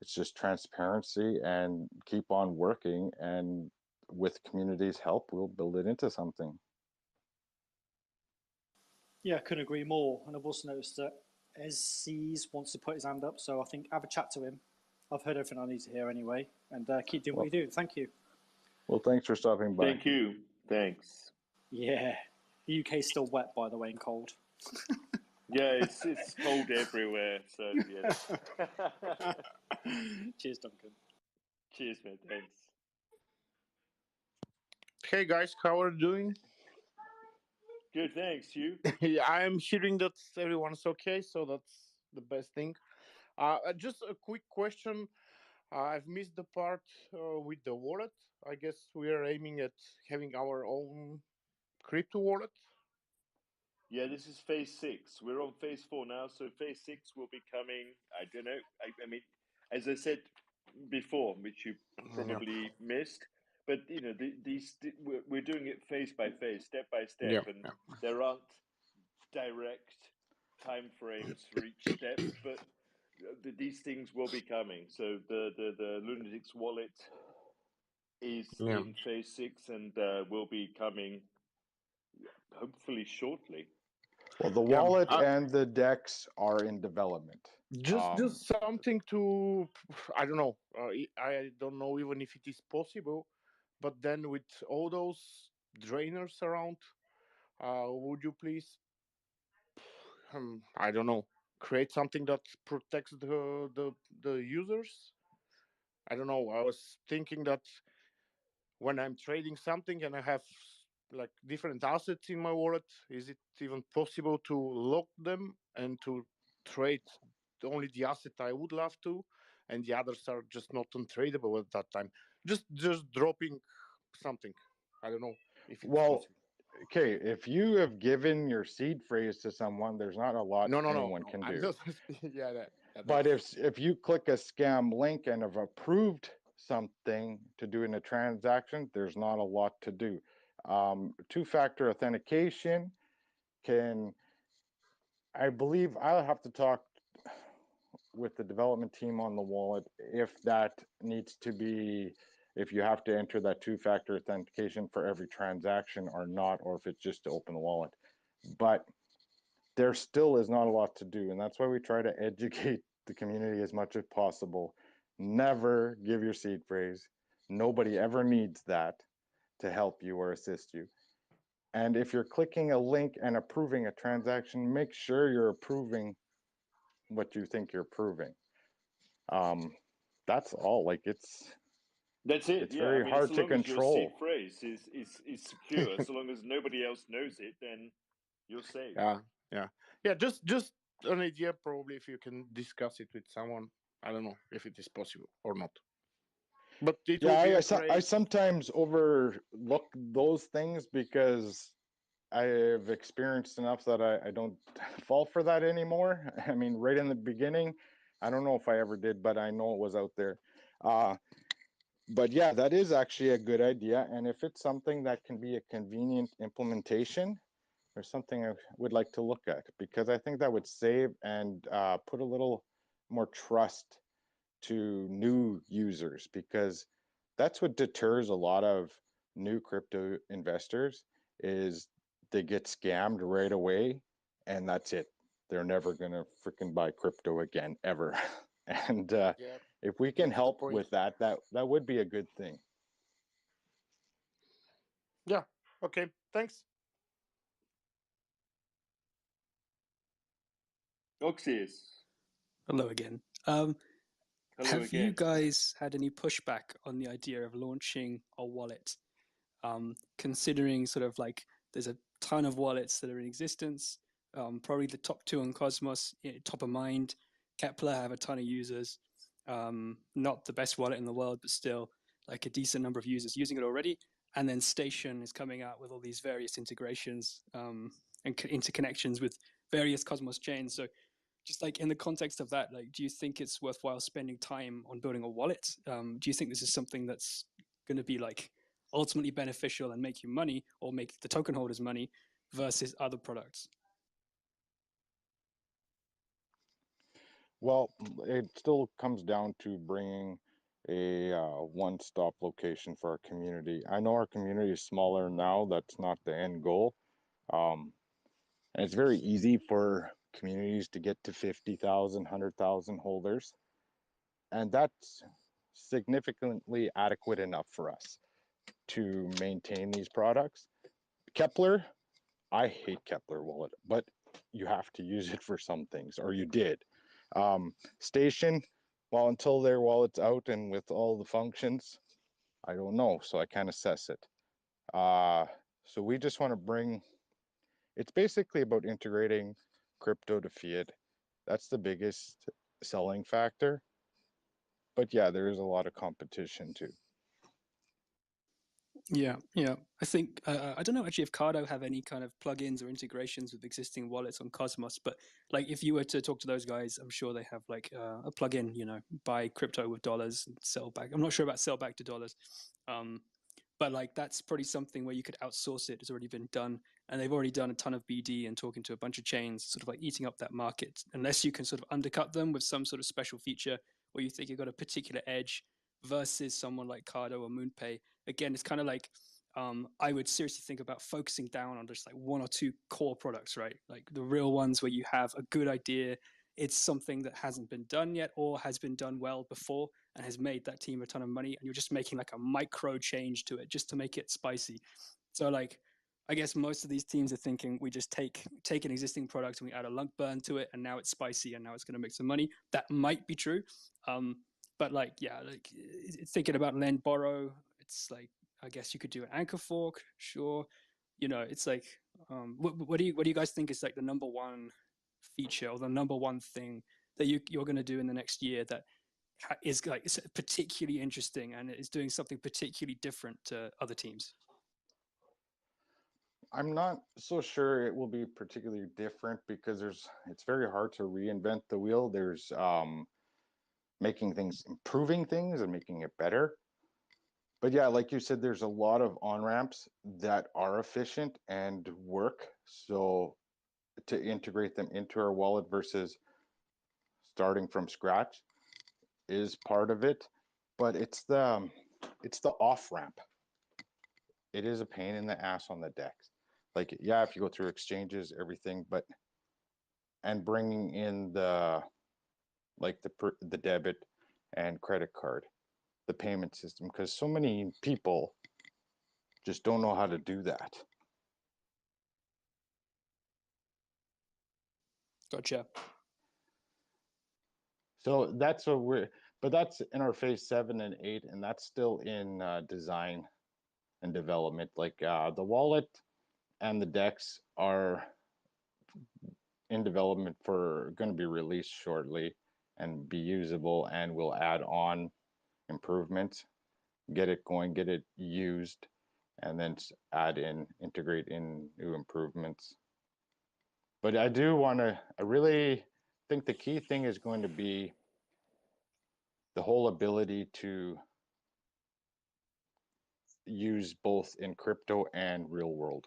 S4: it's just transparency and keep on working, and with community's help we'll build it into something.
S8: Yeah, I couldn't agree more. And I've also noticed that SCs wants to put his hand up, so I think have a chat to him. I've heard everything I need to hear anyway, and keep doing what you do. Thank you.
S4: Well, thanks for stopping by.
S2: Thank you. Thanks.
S8: Yeah. The UK's still wet, by the way, and cold.
S2: Yeah, it's cold everywhere, so yeah.
S8: Cheers, Duncan.
S2: Cheers, man. Thanks.
S9: Hey guys, how are you doing?
S2: Good, thanks. You?
S9: Yeah, I'm hearing that everyone's okay, so that's the best thing. Just a quick question. I've missed the part with the wallet. I guess we are aiming at having our own crypto wallet.
S2: Yeah, this is phase 6. We're on phase 4 now, so phase 6 will be coming. I don't know. I mean, as I said before, which you probably missed, but you know, we're doing it phase by phase, step by step, and there aren't direct time frames for each step, but these things will be coming. So the Lunatics wallet is in phase 6 and will be coming hopefully shortly.
S4: Well, the wallet and the DEX are in development.
S9: Just something to, I don't know. I don't know even if it is possible, but then with all those drainers around, would you please, I don't know, create something that protects the users? I don't know. I was thinking that when I'm trading something and I have like different assets in my wallet, is it even possible to lock them and to trade only the asset I would love to, and the others are just not untradeable at that time? Just dropping something. I don't know if it's possible.
S4: Okay, if you have given your seed phrase to someone, there's not a lot anyone can do. But if you click a scam link and have approved something to do in a transaction, there's not a lot to do. Two-factor authentication I believe I'll have to talk with the development team on the wallet if that needs to be if you have to enter that two-factor authentication for every transaction or not, or if it's just to open the wallet. But there still is not a lot to do, and that's why we try to educate the community as much as possible. Never give your seed phrase. Nobody ever needs that to help you or assist you. And if you're clicking a link and approving a transaction, make sure you're approving what you think you're approving. That's all. Like
S2: That's it.
S4: it's
S2: Yeah,
S4: very
S2: I mean,
S4: hard
S2: as
S4: to
S2: long as your seed
S4: control.
S2: phrase is secure, so long as nobody else knows it, then you're safe.
S9: Yeah. Just an idea, probably, if you can discuss it with someone. I don't know if it is possible or not. But it will be
S4: I sometimes overlook those things because I've experienced enough that I don't fall for that anymore. I mean, right in the beginning, I don't know if I ever did, but I know it was out there. But yeah, that is actually a good idea. And if it's something that can be a convenient implementation, or something I would like to look at, because I think that would save and put a little more trust to new users, because that's what deters a lot of new crypto investors is they get scammed right away and that's it. They're never going to freaking buy crypto again, ever. And if we can help with that, that would be a good thing.
S9: Yeah. Okay. Thanks.
S2: Oxius.
S6: Hello again.
S2: Hello
S6: have
S2: again.
S6: you guys had any pushback on the idea of launching a wallet? Considering sort of like there's a ton of wallets that are in existence, probably the top two on Cosmos, top of mind. Kepler have a ton of users. Not the best wallet in the world, but still like a decent number of users using it already. And then Station is coming out with all these various integrations and interconnections with various Cosmos chains. So just like in the context of that, like, do you think it's worthwhile spending time on building a wallet? Do you think this is something that's going to be like ultimately beneficial and make you money or make the token holders money versus other products?
S4: Well, it still comes down to bringing a one-stop location for our community. I know our community is smaller now. That's not the end goal. And it's very easy for communities to get to 50,000, 100,000 holders. And that's significantly adequate enough for us to maintain these products. Kepler, I hate Kepler Wallet, but you have to use it for some things, or you did. Station, well, until their wallet's out and with all the functions, I don't know, so I can't assess it. So we just want to bring, it's basically about integrating crypto to fiat. That's the biggest selling factor. But yeah, there is a lot of competition too.
S6: Yeah. I think I don't know actually if Cardo have any kind of plugins or integrations with existing wallets on Cosmos, but like if you were to talk to those guys, I'm sure they have like a plugin, buy crypto with dollars and sell back. I'm not sure about sell back to dollars, but like that's probably something where you could outsource it. It's already been done, and they've already done a ton of BD and talking to a bunch of chains, sort of like eating up that market. Unless you can sort of undercut them with some sort of special feature, or you think you've got a particular edge versus someone like Cardo or MoonPay. Again, it's kind of like I would seriously think about focusing down on just like one or two core products, right? Like the real ones where you have a good idea. It's something that hasn't been done yet or has been done well before and has made that team a ton of money. And you're just making like a micro change to it just to make it spicy. So like, I guess most of these teams are thinking we just take an existing product and we add a lump burn to it, and now it's spicy and now it's going to make some money. That might be true. But like, yeah, like thinking about lend borrow, it's like, I guess you could do an anchor fork, sure. It's like, what do you guys think is like the number one feature or the number one thing that you're going to do in the next year that is like particularly interesting and is doing something particularly different to other teams?
S4: I'm not so sure it will be particularly different because it's very hard to reinvent the wheel. There's improving things and making it better. But yeah, like you said, there's a lot of on-ramps that are efficient and work. So to integrate them into our wallet versus starting from scratch is part of it. But it's it's the off ramp. It is a pain in the ass on the decks. Like, yeah, if you go through exchanges, everything, and bringing in the debit and credit card, the payment system, because so many people just don't know how to do that.
S6: Gotcha.
S4: So that's but that's in our phase 7 and 8, and that's still in design and development. Like the wallet and the decks are in development for going to be released shortly and be usable, and we'll add on improvements, get it going, get it used, and then integrate in new improvements. But I really think the key thing is going to be the whole ability to use both in crypto and real world.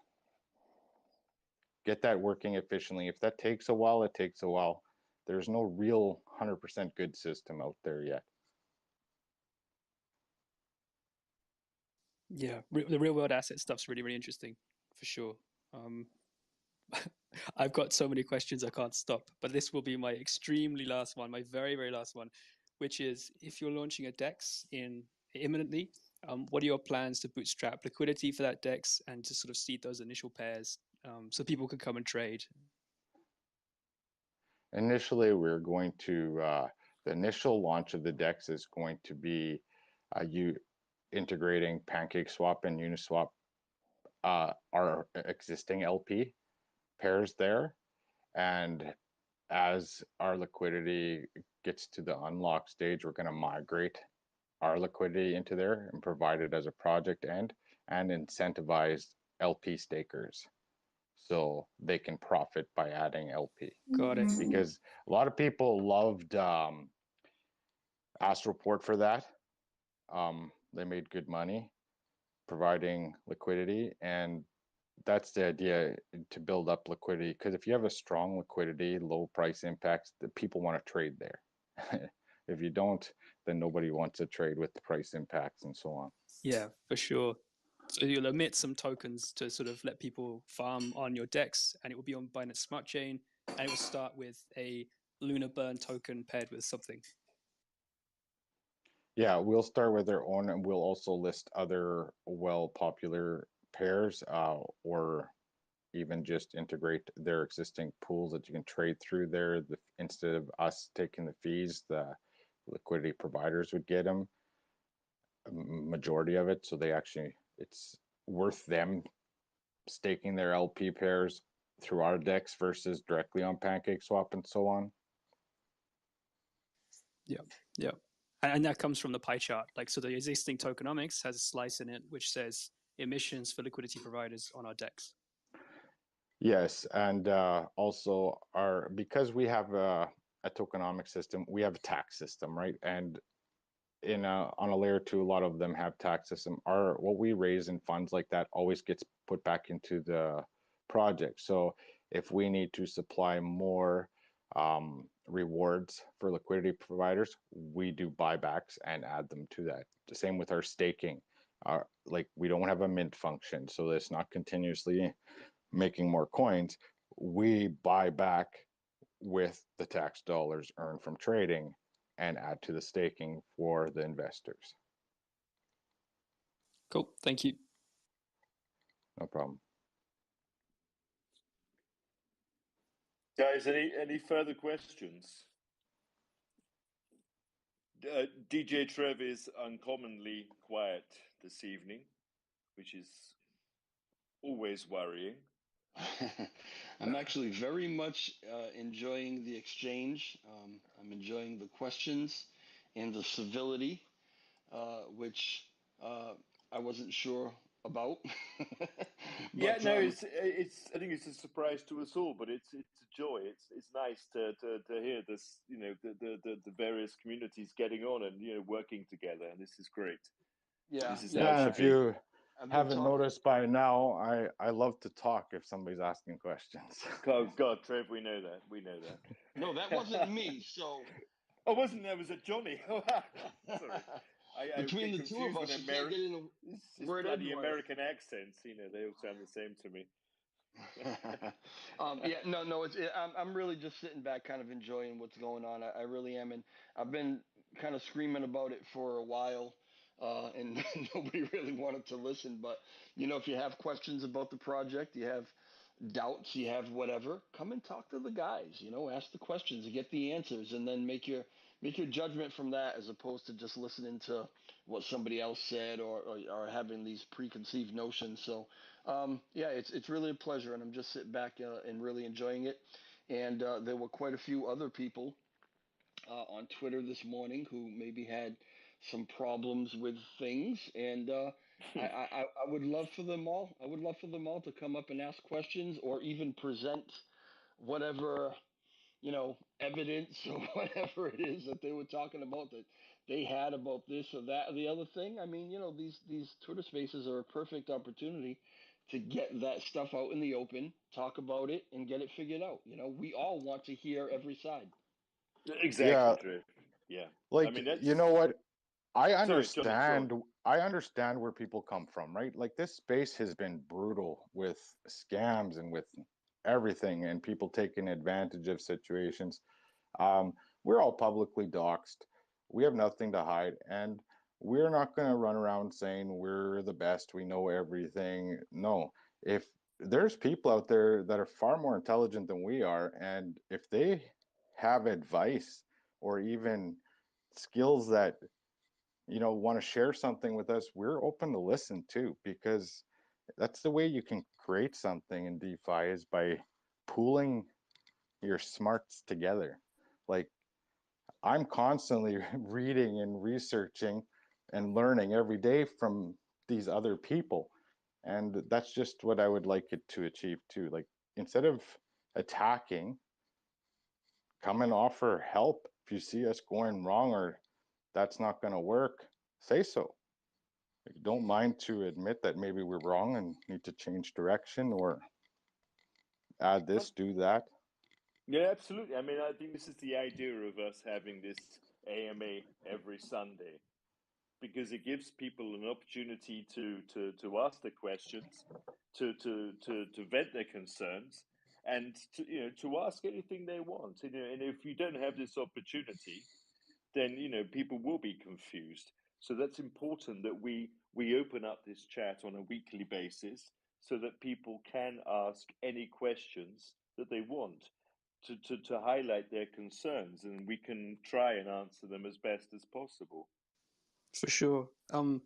S4: Get that working efficiently. If that takes a while, it takes a while. There's no real 100% good system out there yet.
S6: Yeah, the real world asset stuff's really, really interesting, for sure. I've got so many questions I can't stop, but this will be my extremely last one, my very, very last one, which is, if you're launching a DEX imminently, what are your plans to bootstrap liquidity for that DEX and to sort of seed those initial pairs so people can come and trade?
S4: Initially, we're going to, the initial launch of the DEX is going to be you integrating PancakeSwap and Uniswap, our existing LP pairs there. And as our liquidity gets to the unlock stage, we're going to migrate our liquidity into there and provide it as a project end and incentivize LP stakers so they can profit by adding LP.
S6: Got it.
S4: Because a lot of people loved Astroport for that. They made good money providing liquidity, and that's the idea, to build up liquidity. Because if you have a strong liquidity, low price impacts, the people want to trade there. If you don't, then nobody wants to trade with the price impacts and so on.
S6: Yeah, for sure. So you'll emit some tokens to sort of let people farm on your DEX, and it will be on Binance Smart Chain, and it will start with a Lunar Burn token paired with something.
S4: Yeah, we'll start with our own, and we'll also list other well-popular pairs, or even just integrate their existing pools that you can trade through there. Instead of us taking the fees, the liquidity providers would get them, a majority of it. So it's worth them staking their LP pairs through our DEX versus directly on PancakeSwap and so on.
S6: Yeah. And that comes from the pie chart. Like, so the existing tokenomics has a slice in it which says emissions for liquidity providers on our DEX.
S4: Yes, and also because we have a tokenomic system, we have a tax system, right? And on a layer 2, a lot of them have tax system. What we raise in funds like that always gets put back into the project. So if we need to supply more rewards for liquidity providers, we do buybacks and add them to that. The same with our staking. Like, we don't have a mint function, so it's not continuously making more coins. We buy back with the tax dollars earned from trading and add to the staking for the investors.
S6: Cool, thank you.
S4: No problem.
S2: Guys, any further questions? DJ Trev is uncommonly quiet this evening, which is always worrying.
S7: I'm actually very much enjoying the exchange. I'm enjoying the questions and the civility, which I wasn't sure about. But,
S2: yeah, no, it's. I think it's a surprise to us all, but it's a joy. It's nice to hear this. You know, the various communities getting on and working together, and this is great.
S7: Yeah,
S2: this is
S4: if you haven't noticed by now, I love to talk if somebody's asking questions.
S2: Oh God, Trev, we know that. We know that.
S7: No, that wasn't me. So.
S2: Oh, wasn't there? Was it Johnny? Sorry.
S7: between
S2: get
S7: the two of
S2: confused
S7: us,
S2: with
S7: you can't get in
S2: it's
S7: word
S2: bloody
S7: edgewise.
S2: American accents. They all sound the same to me.
S7: Yeah, no, I'm really just sitting back, kind of enjoying what's going on. I really am, and I've been kind of screaming about it for a while, and nobody really wanted to listen. But if you have questions about the project, you have doubts, you have whatever, come and talk to the guys. Ask the questions, and get the answers, and then make your judgment from that, as opposed to just listening to what somebody else said, or having these preconceived notions. So yeah, it's really a pleasure, and I'm just sitting back and really enjoying it. And there were quite a few other people on Twitter this morning who maybe had some problems with things, and I would love for them all. I would love for them all to come up and ask questions, or even present whatever evidence or whatever it is that they were talking about, that they had about this or that or the other thing. I mean, these Twitter spaces are a perfect opportunity to get that stuff out in the open, talk about it, and get it figured out. We all want to hear every side.
S2: Exactly, Drew. Yeah.
S4: Like,
S2: I mean, that's...
S4: you know what? I
S2: Sorry, Johnny, go on.
S4: I understand where people come from, right? Like, this space has been brutal with scams and with everything, and people taking advantage of situations. We're all publicly doxxed. We have nothing to hide, and we're not going to run around saying we're the best, we know everything. No, if there's people out there that are far more intelligent than we are, and if they have advice or even skills that want to share something with us, we're open to listen too, because that's the way you can create something in DeFi, is by pooling your smarts together. Like, I'm constantly reading and researching and learning every day from these other people. And that's just what I would like it to achieve too. Like, instead of attacking, come and offer help. If you see us going wrong or that's not going to work, say so. Like, don't mind to admit that maybe we're wrong and need to change direction, or add this, do that.
S2: Yeah, absolutely. I mean, I think this is the idea of us having this AMA every Sunday, because it gives people an opportunity to ask the questions, to vent their concerns, and to ask anything they want. And if you don't have this opportunity, then people will be confused. So that's important that we open up this chat on a weekly basis, so that people can ask any questions that they want, to highlight their concerns, and we can try and answer them as best as possible.
S6: For sure. And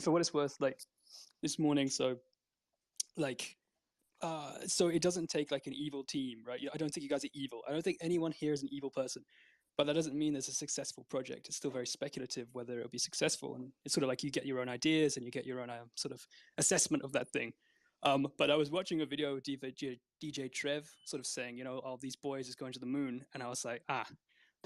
S6: for what it's worth, like this morning, so it doesn't take like an evil team, right? I don't think you guys are evil. I don't think anyone here is an evil person, but that doesn't mean there's a successful project. It's still very speculative whether it'll be successful, and it's sort of like you get your own ideas and you get your own sort of assessment of that thing. But I was watching a video of DJ Trev sort of saying, all these boys is going to the moon, and I was like,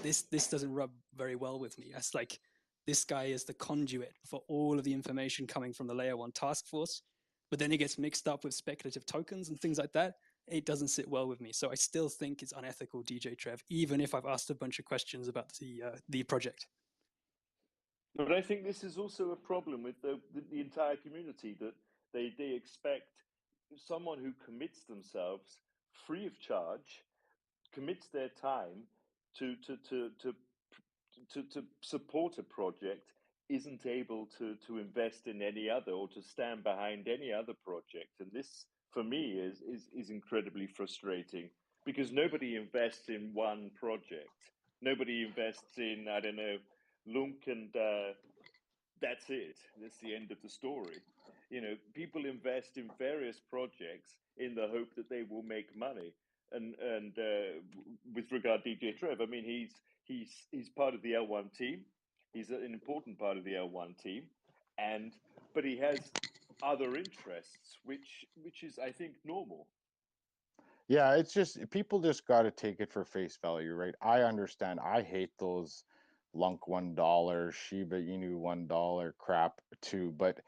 S6: this doesn't rub very well with me. That's like, this guy is the conduit for all of the information coming from the Layer 1 task force, but then it gets mixed up with speculative tokens and things like that. It doesn't sit well with me. So I still think it's unethical, DJ Trev, even if I've asked a bunch of questions about the project.
S2: But I think this is also a problem with the entire community, that they expect someone who commits themselves free of charge, commits their time to support a project, isn't able to invest in any other, or to stand behind any other project. And this, for me, is incredibly frustrating, because nobody invests in one project. Nobody invests in, I don't know, Lunk, and that's it. That's the end of the story. People invest in various projects in the hope that they will make money. And with regard to DJ Trev, I mean, he's part of the L1 team. He's an important part of the L1 team, but he has other interests, which is, I think, normal.
S4: Yeah, it's just, people just got to take it for face value, right? I understand. I hate those Lunk $1, Shiba Inu $1 crap too, but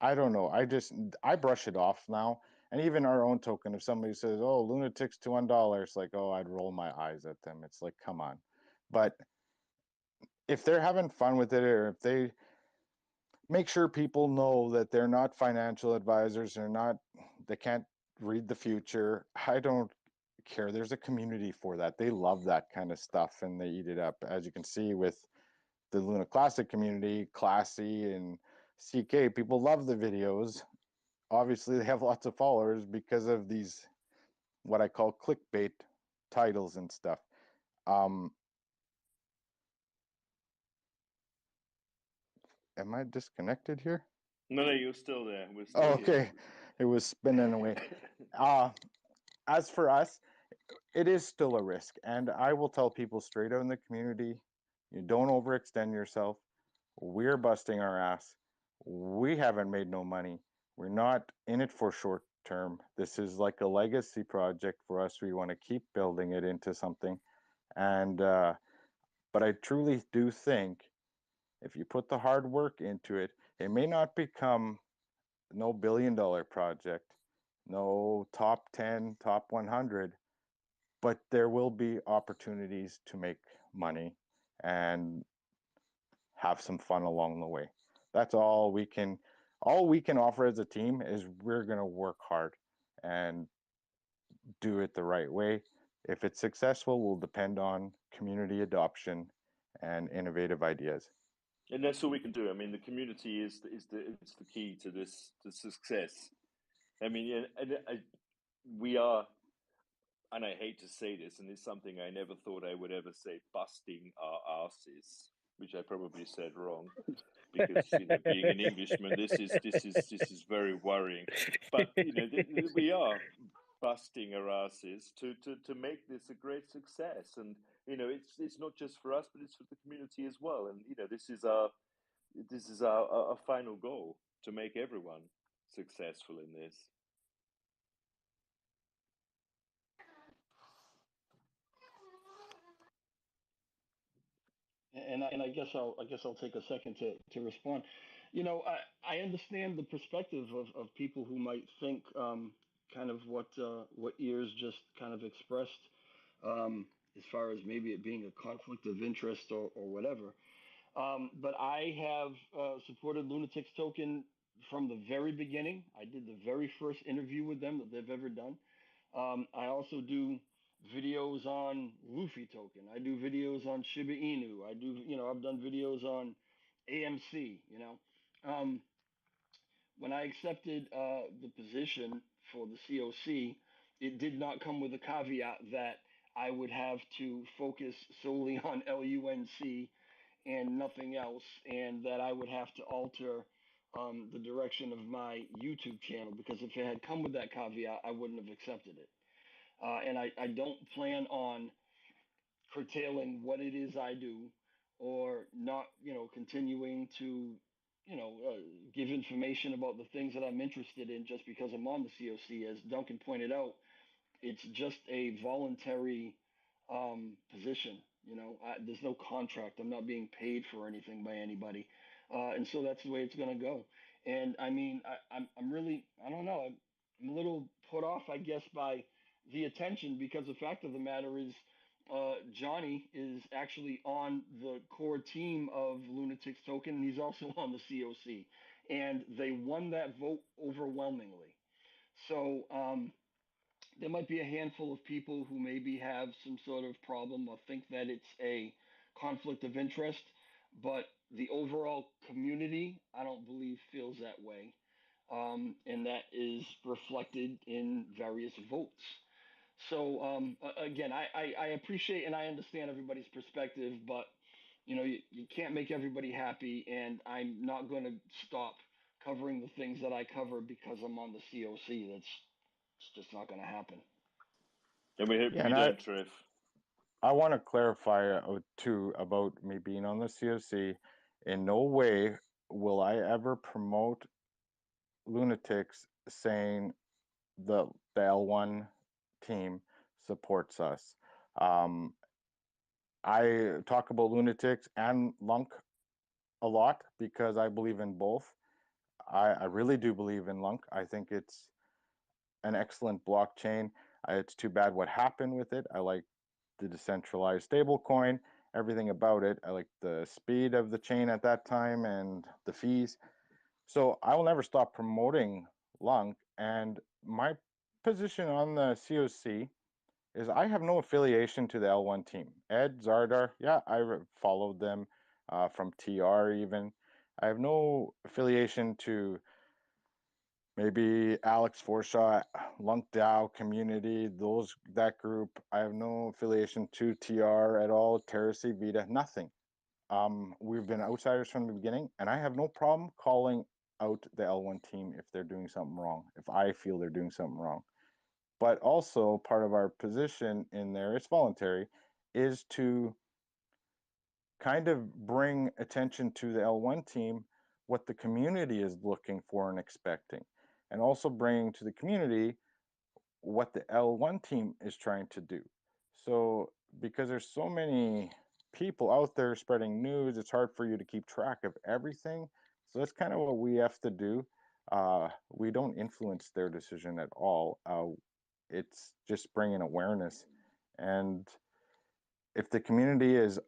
S4: I don't know. I brush it off now. And even our own token, if somebody says, "Oh, Lunatics to $1," it's like, oh, I'd roll my eyes at them. It's like, come on. But if they're having fun with it, or if they make sure people know that they're not financial advisors, they can't read the future. I don't care. There's a community for that. They love that kind of stuff and they eat it up. As you can see with the Luna Classic community, Classy and CK, people love the videos. Obviously, they have lots of followers because of these, what I call clickbait titles and stuff. Am I disconnected here?
S2: No, you're still there. We're still
S4: Oh,
S2: here.
S4: okay. It was spinning away. As for us, it is still a risk. And I will tell people straight out in the community, you don't overextend yourself. We're busting our ass. We haven't made no money. We're not in it for short term. This is like a legacy project for us. We want to keep building it into something. And, but I truly do think if you put the hard work into it, it may not become no billion-dollar project, no top 10, top 100, but there will be opportunities to make money and have some fun along the way. That's all we can offer as a team is we're going to work hard and do it the right way. If it's successful, will depend on community adoption and innovative ideas.
S2: And that's all we can do. I mean, the community is the key to this to success. I mean, we are, and I hate to say this, and it's something I never thought I would ever say, busting our asses, which I probably said wrong, because being an Englishman, this is very worrying. But we are busting our asses to make this a great success, and it's not just for us, but it's for the community as well. And this is our final goal, to make everyone successful in this.
S7: And I guess I'll take a second to respond. I understand the perspective of people who might think kind of what ears just kind of expressed, as far as maybe it being a conflict of interest or whatever. But I have supported Lunatics Token from the very beginning. I did the very first interview with them that they've ever done. I also do videos on Luffy Token. I do videos on Shiba Inu. I've done videos on AMC. When I accepted the position for the COC, it did not come with a caveat that I would have to focus solely on LUNC and nothing else, and that I would have to alter the direction of my YouTube channel, because if it had come with that caveat, I wouldn't have accepted it. And I don't plan on curtailing what it is I do, or not, continuing to, give information about the things that I'm interested in just because I'm on the COC. As Duncan pointed out, it's just a voluntary position. There's no contract. I'm not being paid for anything by anybody, and so that's the way it's going to go. And I mean, I'm really, I don't know. I'm a little put off, I guess, by the attention, because the fact of the matter is, Johnny is actually on the core team of Lunatics Token, and he's also on the COC, and they won that vote overwhelmingly. So there might be a handful of people who maybe have some sort of problem or think that it's a conflict of interest, but the overall community, I don't believe, feels that way. And that is reflected in various votes. So again, I appreciate and I understand everybody's perspective, but you can't make everybody happy, and I'm not going to stop covering the things that I cover because I'm on the COC. It's just not going to happen.
S2: And we hope you don't, Trev.
S4: I want to clarify too about me being on the COC. In no way will I ever promote Lunatics saying the L1 team supports us. I talk about Lunatics and Lunk a lot because I believe in both. I really do believe in Lunk. I think it's an excellent blockchain. It's too bad what happened with it. I like the decentralized stablecoin. everything about it. I like the speed of the chain at that time and the fees. So I will never stop promoting Lunk. And my position on the COC is I have no affiliation to the L1 team. Ed, Zardar, yeah, followed them from TR even. I have no affiliation to maybe Alex Forshaw, Lunk DAO community, that group. I have no affiliation to TR at all, Terrace Vita, nothing. We've been outsiders from the beginning, and I have no problem calling out the L1 team if they're doing something wrong, if I feel they're doing something wrong. But also part of our position in there, it's voluntary, is to kind of bring attention to the L1 team what the community is looking for and expecting, and also bringing to the community what the L1 team is trying to do. So because there's so many people out there spreading news, it's hard for you to keep track of everything. So that's kind of what we have to do. We don't influence their decision at all. It's just bringing awareness. And if the community is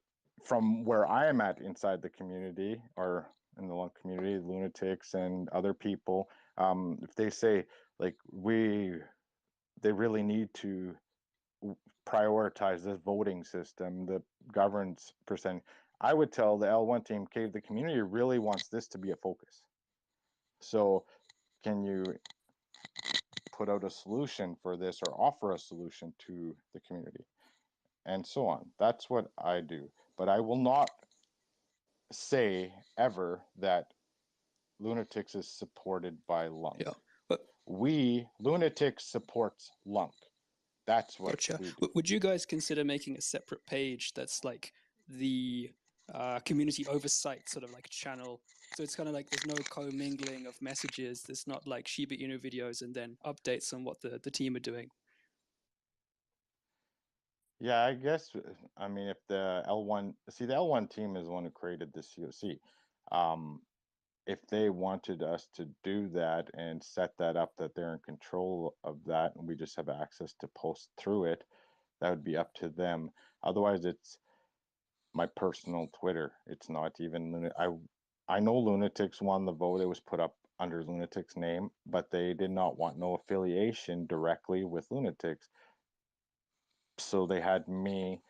S4: from where I am at inside the community or in the Lunk community, Lunatics and other people, if they say like they really need to prioritize this voting system that governs percent, I would tell the L1 team, okay, the community really wants this to be a focus. So can you put out a solution for this or offer a solution to the community? And so on. That's what I do. But I will not say ever that Lunatics is supported by Lunk.
S6: Yeah, but
S4: Lunatics supports Lunk. That's what
S6: gotcha.
S4: we do.
S6: Would you guys consider making a separate page that's like the community oversight sort of like channel? So it's kind of like there's no commingling of messages. There's not like Shiba Inu videos and then updates on what the team are doing.
S4: Yeah, I guess, I mean, if the L1 team is the one who created the COC. If they wanted us to do that and set that up, that they're in control of that, and we just have access to post through it, that would be up to them. Otherwise, it's my personal Twitter. It's not even I know Lunatics won the vote. It was put up under Lunatics' name, but they did not want no affiliation directly with Lunatics. So they had me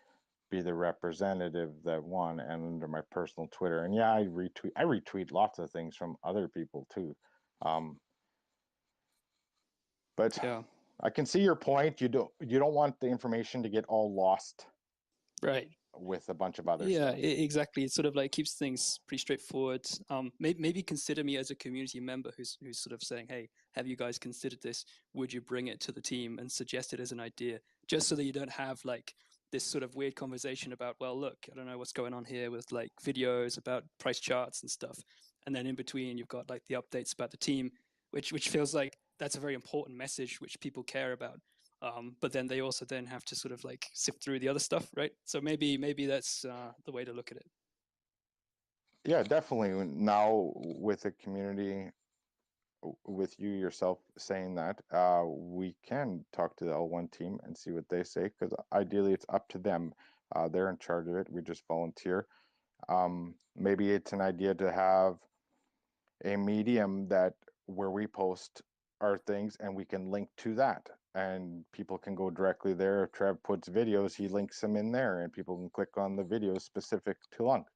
S4: be the representative that won, and under my personal Twitter. And yeah, I retweet lots of things from other people too. But
S6: yeah,
S4: I can see your point. You don't want the information to get all lost,
S6: right?
S4: With a bunch of other
S6: Yeah,
S4: stuff.
S6: Exactly. It sort of like keeps things pretty straightforward. Maybe consider me as a community member who's sort of saying, hey, have you guys considered this? Would you bring it to the team and suggest it as an idea? Just so that you don't have like this sort of weird conversation about, well, look, I don't know what's going on here with like videos about price charts and stuff. And then in between, you've got like the updates about the team, which feels like that's a very important message which people care about. But then they also then have to sort of like sift through the other stuff, right? So maybe that's the way to look at it.
S4: Yeah, definitely. Now with the community, with you yourself saying that, we can talk to the L1 team and see what they say, because ideally it's up to them. They're in charge of it. We just volunteer. Maybe it's an idea to have a medium that where we post our things and we can link to that, and people can go directly there. If Trev puts videos, he links them in there and people can click on the videos specific to Lunk.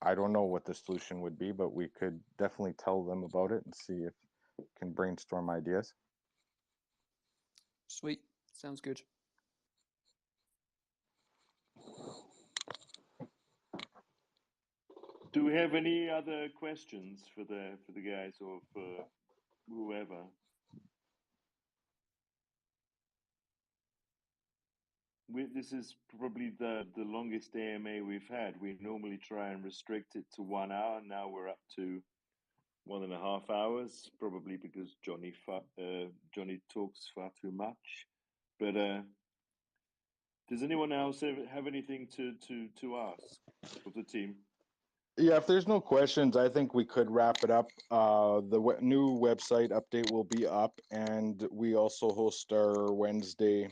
S4: I don't know what the solution would be, but we could definitely tell them about it and see if we can brainstorm ideas.
S6: Sweet. Sounds good.
S2: Do we have any other questions for the guys or for whoever? This is probably the longest AMA we've had. We normally try and restrict it to 1 hour. Now we're up to 1.5 hours, probably because Johnny talks far too much. But does anyone else have anything to ask of the team?
S4: Yeah, if there's no questions, I think we could wrap it up. The new website update will be up, and we also host our Wednesday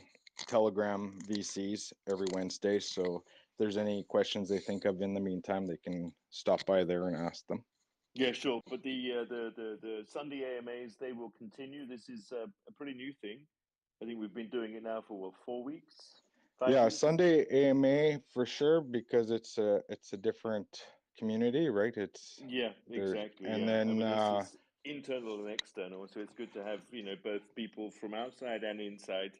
S4: Telegram VCs every Wednesday. So there's any questions they think of in the meantime, they can stop by there and ask them.
S2: Yeah, sure. But the Sunday AMAs, they will continue. This is a pretty new thing. I think we've been doing it now for what, 4 weeks, 5
S4: Yeah,
S2: weeks?
S4: Sunday AMA for sure, because it's a different community, right? It's
S2: Yeah,
S4: there's
S2: exactly.
S4: and
S2: Yeah, I
S4: then
S2: mean it's internal and external, so it's good to have both people from outside and inside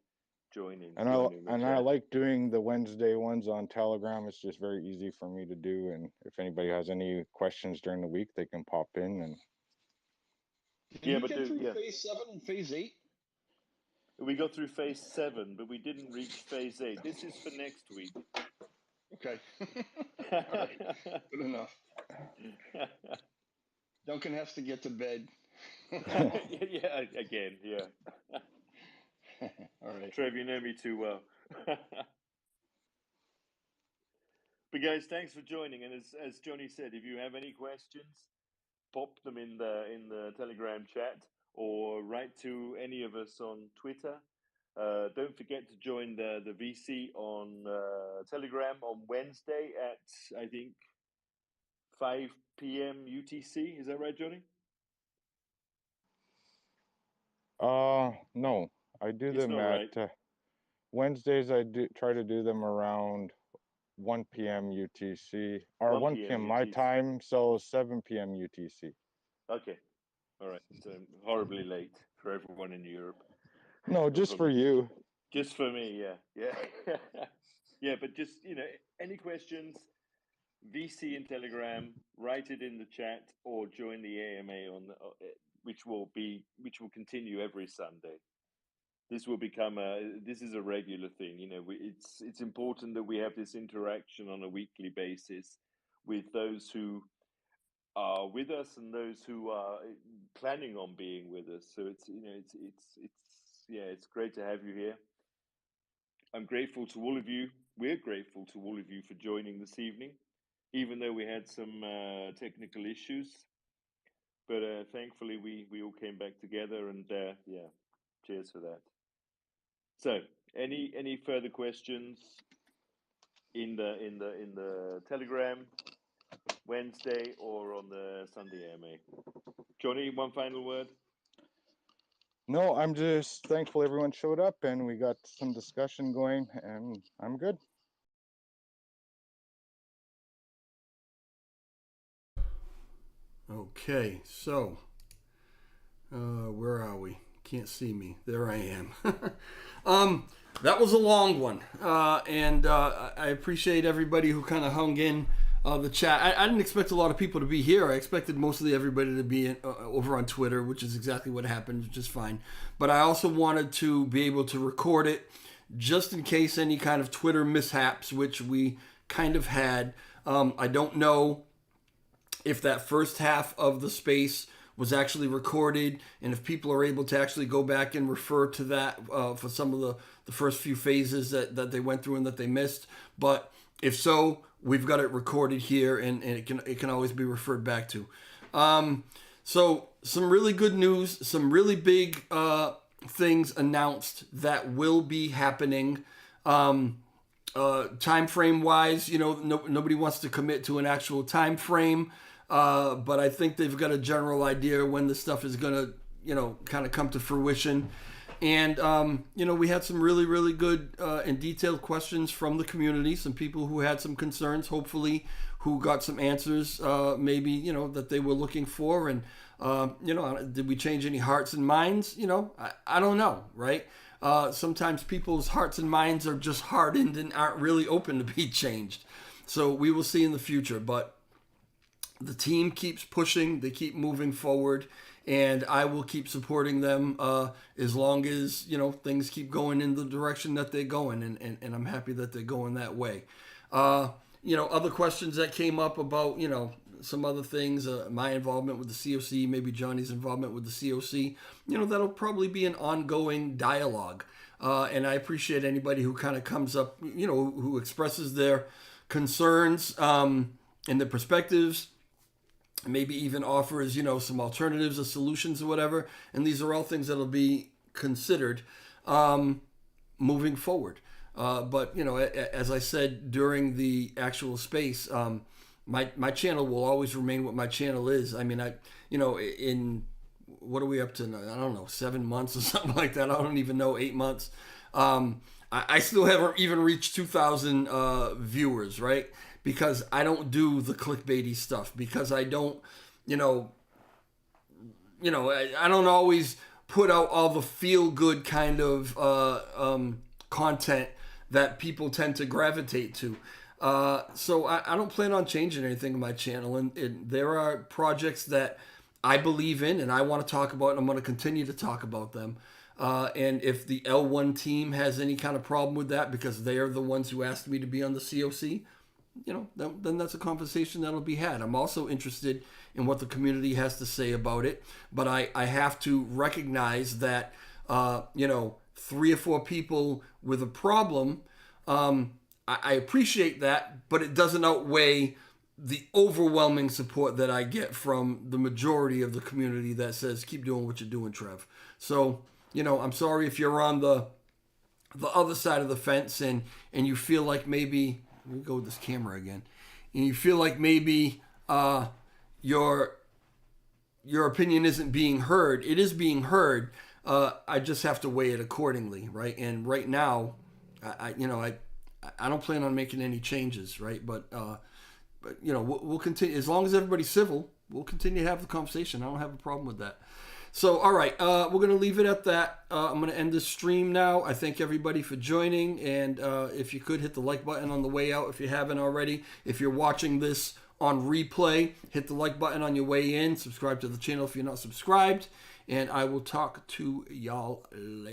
S2: joining the
S4: I
S2: chat.
S4: like doing the Wednesday ones on Telegram. It's just very easy for me to do, and if anybody has any questions during the week, they can pop in. And
S2: Yeah,
S7: we
S2: but
S7: get through
S2: yeah,
S7: phase 7 and phase 8?
S2: we got through phase 7, but we didn't reach phase 8. This is for next week.
S7: Okay. All right. Good enough. Duncan has to get to bed.
S2: Yeah, again, yeah.
S7: All right.
S2: Trev, you know me too well. But guys, thanks for joining. And as Johnny said, if you have any questions, pop them in the Telegram chat or write to any of us on Twitter. Don't forget to join the VC on Telegram on Wednesday at, I think, 5 p.m. UTC. Is that right, Johnny?
S4: no, I do
S2: It's
S4: them
S2: not
S4: at
S2: right.
S4: Wednesdays. I try to do them around 1 p.m. UTC or 1
S2: p.m.
S4: p.m. my
S2: UTC.
S4: time, so 7 p.m. UTC.
S2: Okay. All right. So horribly late for everyone in Europe.
S4: No, just for you.
S2: Just for me, yeah. Yeah, but just, any questions, VC and Telegram, write it in the chat or join the AMA which will continue every Sunday. This will become this is a regular thing. It's important that we have this interaction on a weekly basis with those who are with us and those who are planning on being with us. So it's great to have you here. I'm grateful to all of you. We're grateful to all of you for joining this evening, even though we had some technical issues. But thankfully, we all came back together, and cheers for that. So, any further questions in the Telegram Wednesday or on the Sunday AMA? Johnny, one final word.
S4: No, I'm just thankful everyone showed up and we got some discussion going, and I'm good.
S1: Okay, so where are we? Can't see me. There I am. That was a long one, and I appreciate everybody who kind of hung in the chat. I didn't expect a lot of people to be here. I expected mostly everybody to be over on Twitter, which is exactly what happened, which is fine. But I also wanted to be able to record it just in case any kind of Twitter mishaps, which we kind of had. I don't know if that first half of the space was actually recorded, and if people are able to actually go back and refer to that for some of the first few phases that they went through and that they missed. But if so, we've got it recorded here, and it can always be referred back to. So some really good news, some really big things announced that will be happening. Time frame wise, nobody wants to commit to an actual time frame. But I think they've got a general idea when this stuff is going to, kind of come to fruition. And, we had some really, really good and detailed questions from the community, some people who had some concerns, hopefully, who got some answers, maybe, that they were looking for. And, did we change any hearts and minds? I don't know, right? Sometimes people's hearts and minds are just hardened and aren't really open to be changed. So we will see in the future. But the team keeps pushing, they keep moving forward, and I will keep supporting them as long as, things keep going in the direction that they're going, and I'm happy that they're going that way. Other questions that came up about, some other things, my involvement with the COC, maybe Johnny's involvement with the COC, that'll probably be an ongoing dialogue. And I appreciate anybody who kind of comes up, who expresses their concerns and their perspectives, maybe even offers, some alternatives or solutions or whatever. And these are all things that'll be considered moving forward. But as I said during the actual space, my channel will always remain what my channel is. I mean, in what are we up to? I don't know, 7 months or something like that. I don't even know, 8 months. I still haven't even reached 2,000 viewers, right? Because I don't do the clickbaity stuff. Because I don't, I don't always put out all the feel-good kind of content that people tend to gravitate to. So I don't plan on changing anything on my channel. And there are projects that I believe in and I want to talk about, and I'm going to continue to talk about them. And if the L1 team has any kind of problem with that, because they are the ones who asked me to be on the COC, then that's a conversation that'll be had. I'm also interested in what the community has to say about it, but I have to recognize that, 3 or 4 people with a problem, I appreciate that, but it doesn't outweigh the overwhelming support that I get from the majority of the community that says, keep doing what you're doing, Trev. So, I'm sorry if you're on the other side of the fence and you feel like maybe, let me go with this camera again, and you feel like maybe your opinion isn't being heard. It is being heard. I just have to weigh it accordingly, right? And right now, I don't plan on making any changes, right? But we'll continue, as long as everybody's civil, we'll continue to have the conversation. I don't have a problem with that. So, all right, we're going to leave it at that. I'm going to end this stream now. I thank everybody for joining, and if you could hit the like button on the way out if you haven't already. If you're watching this on replay, hit the like button on your way in. Subscribe to the channel if you're not subscribed, and I will talk to y'all later.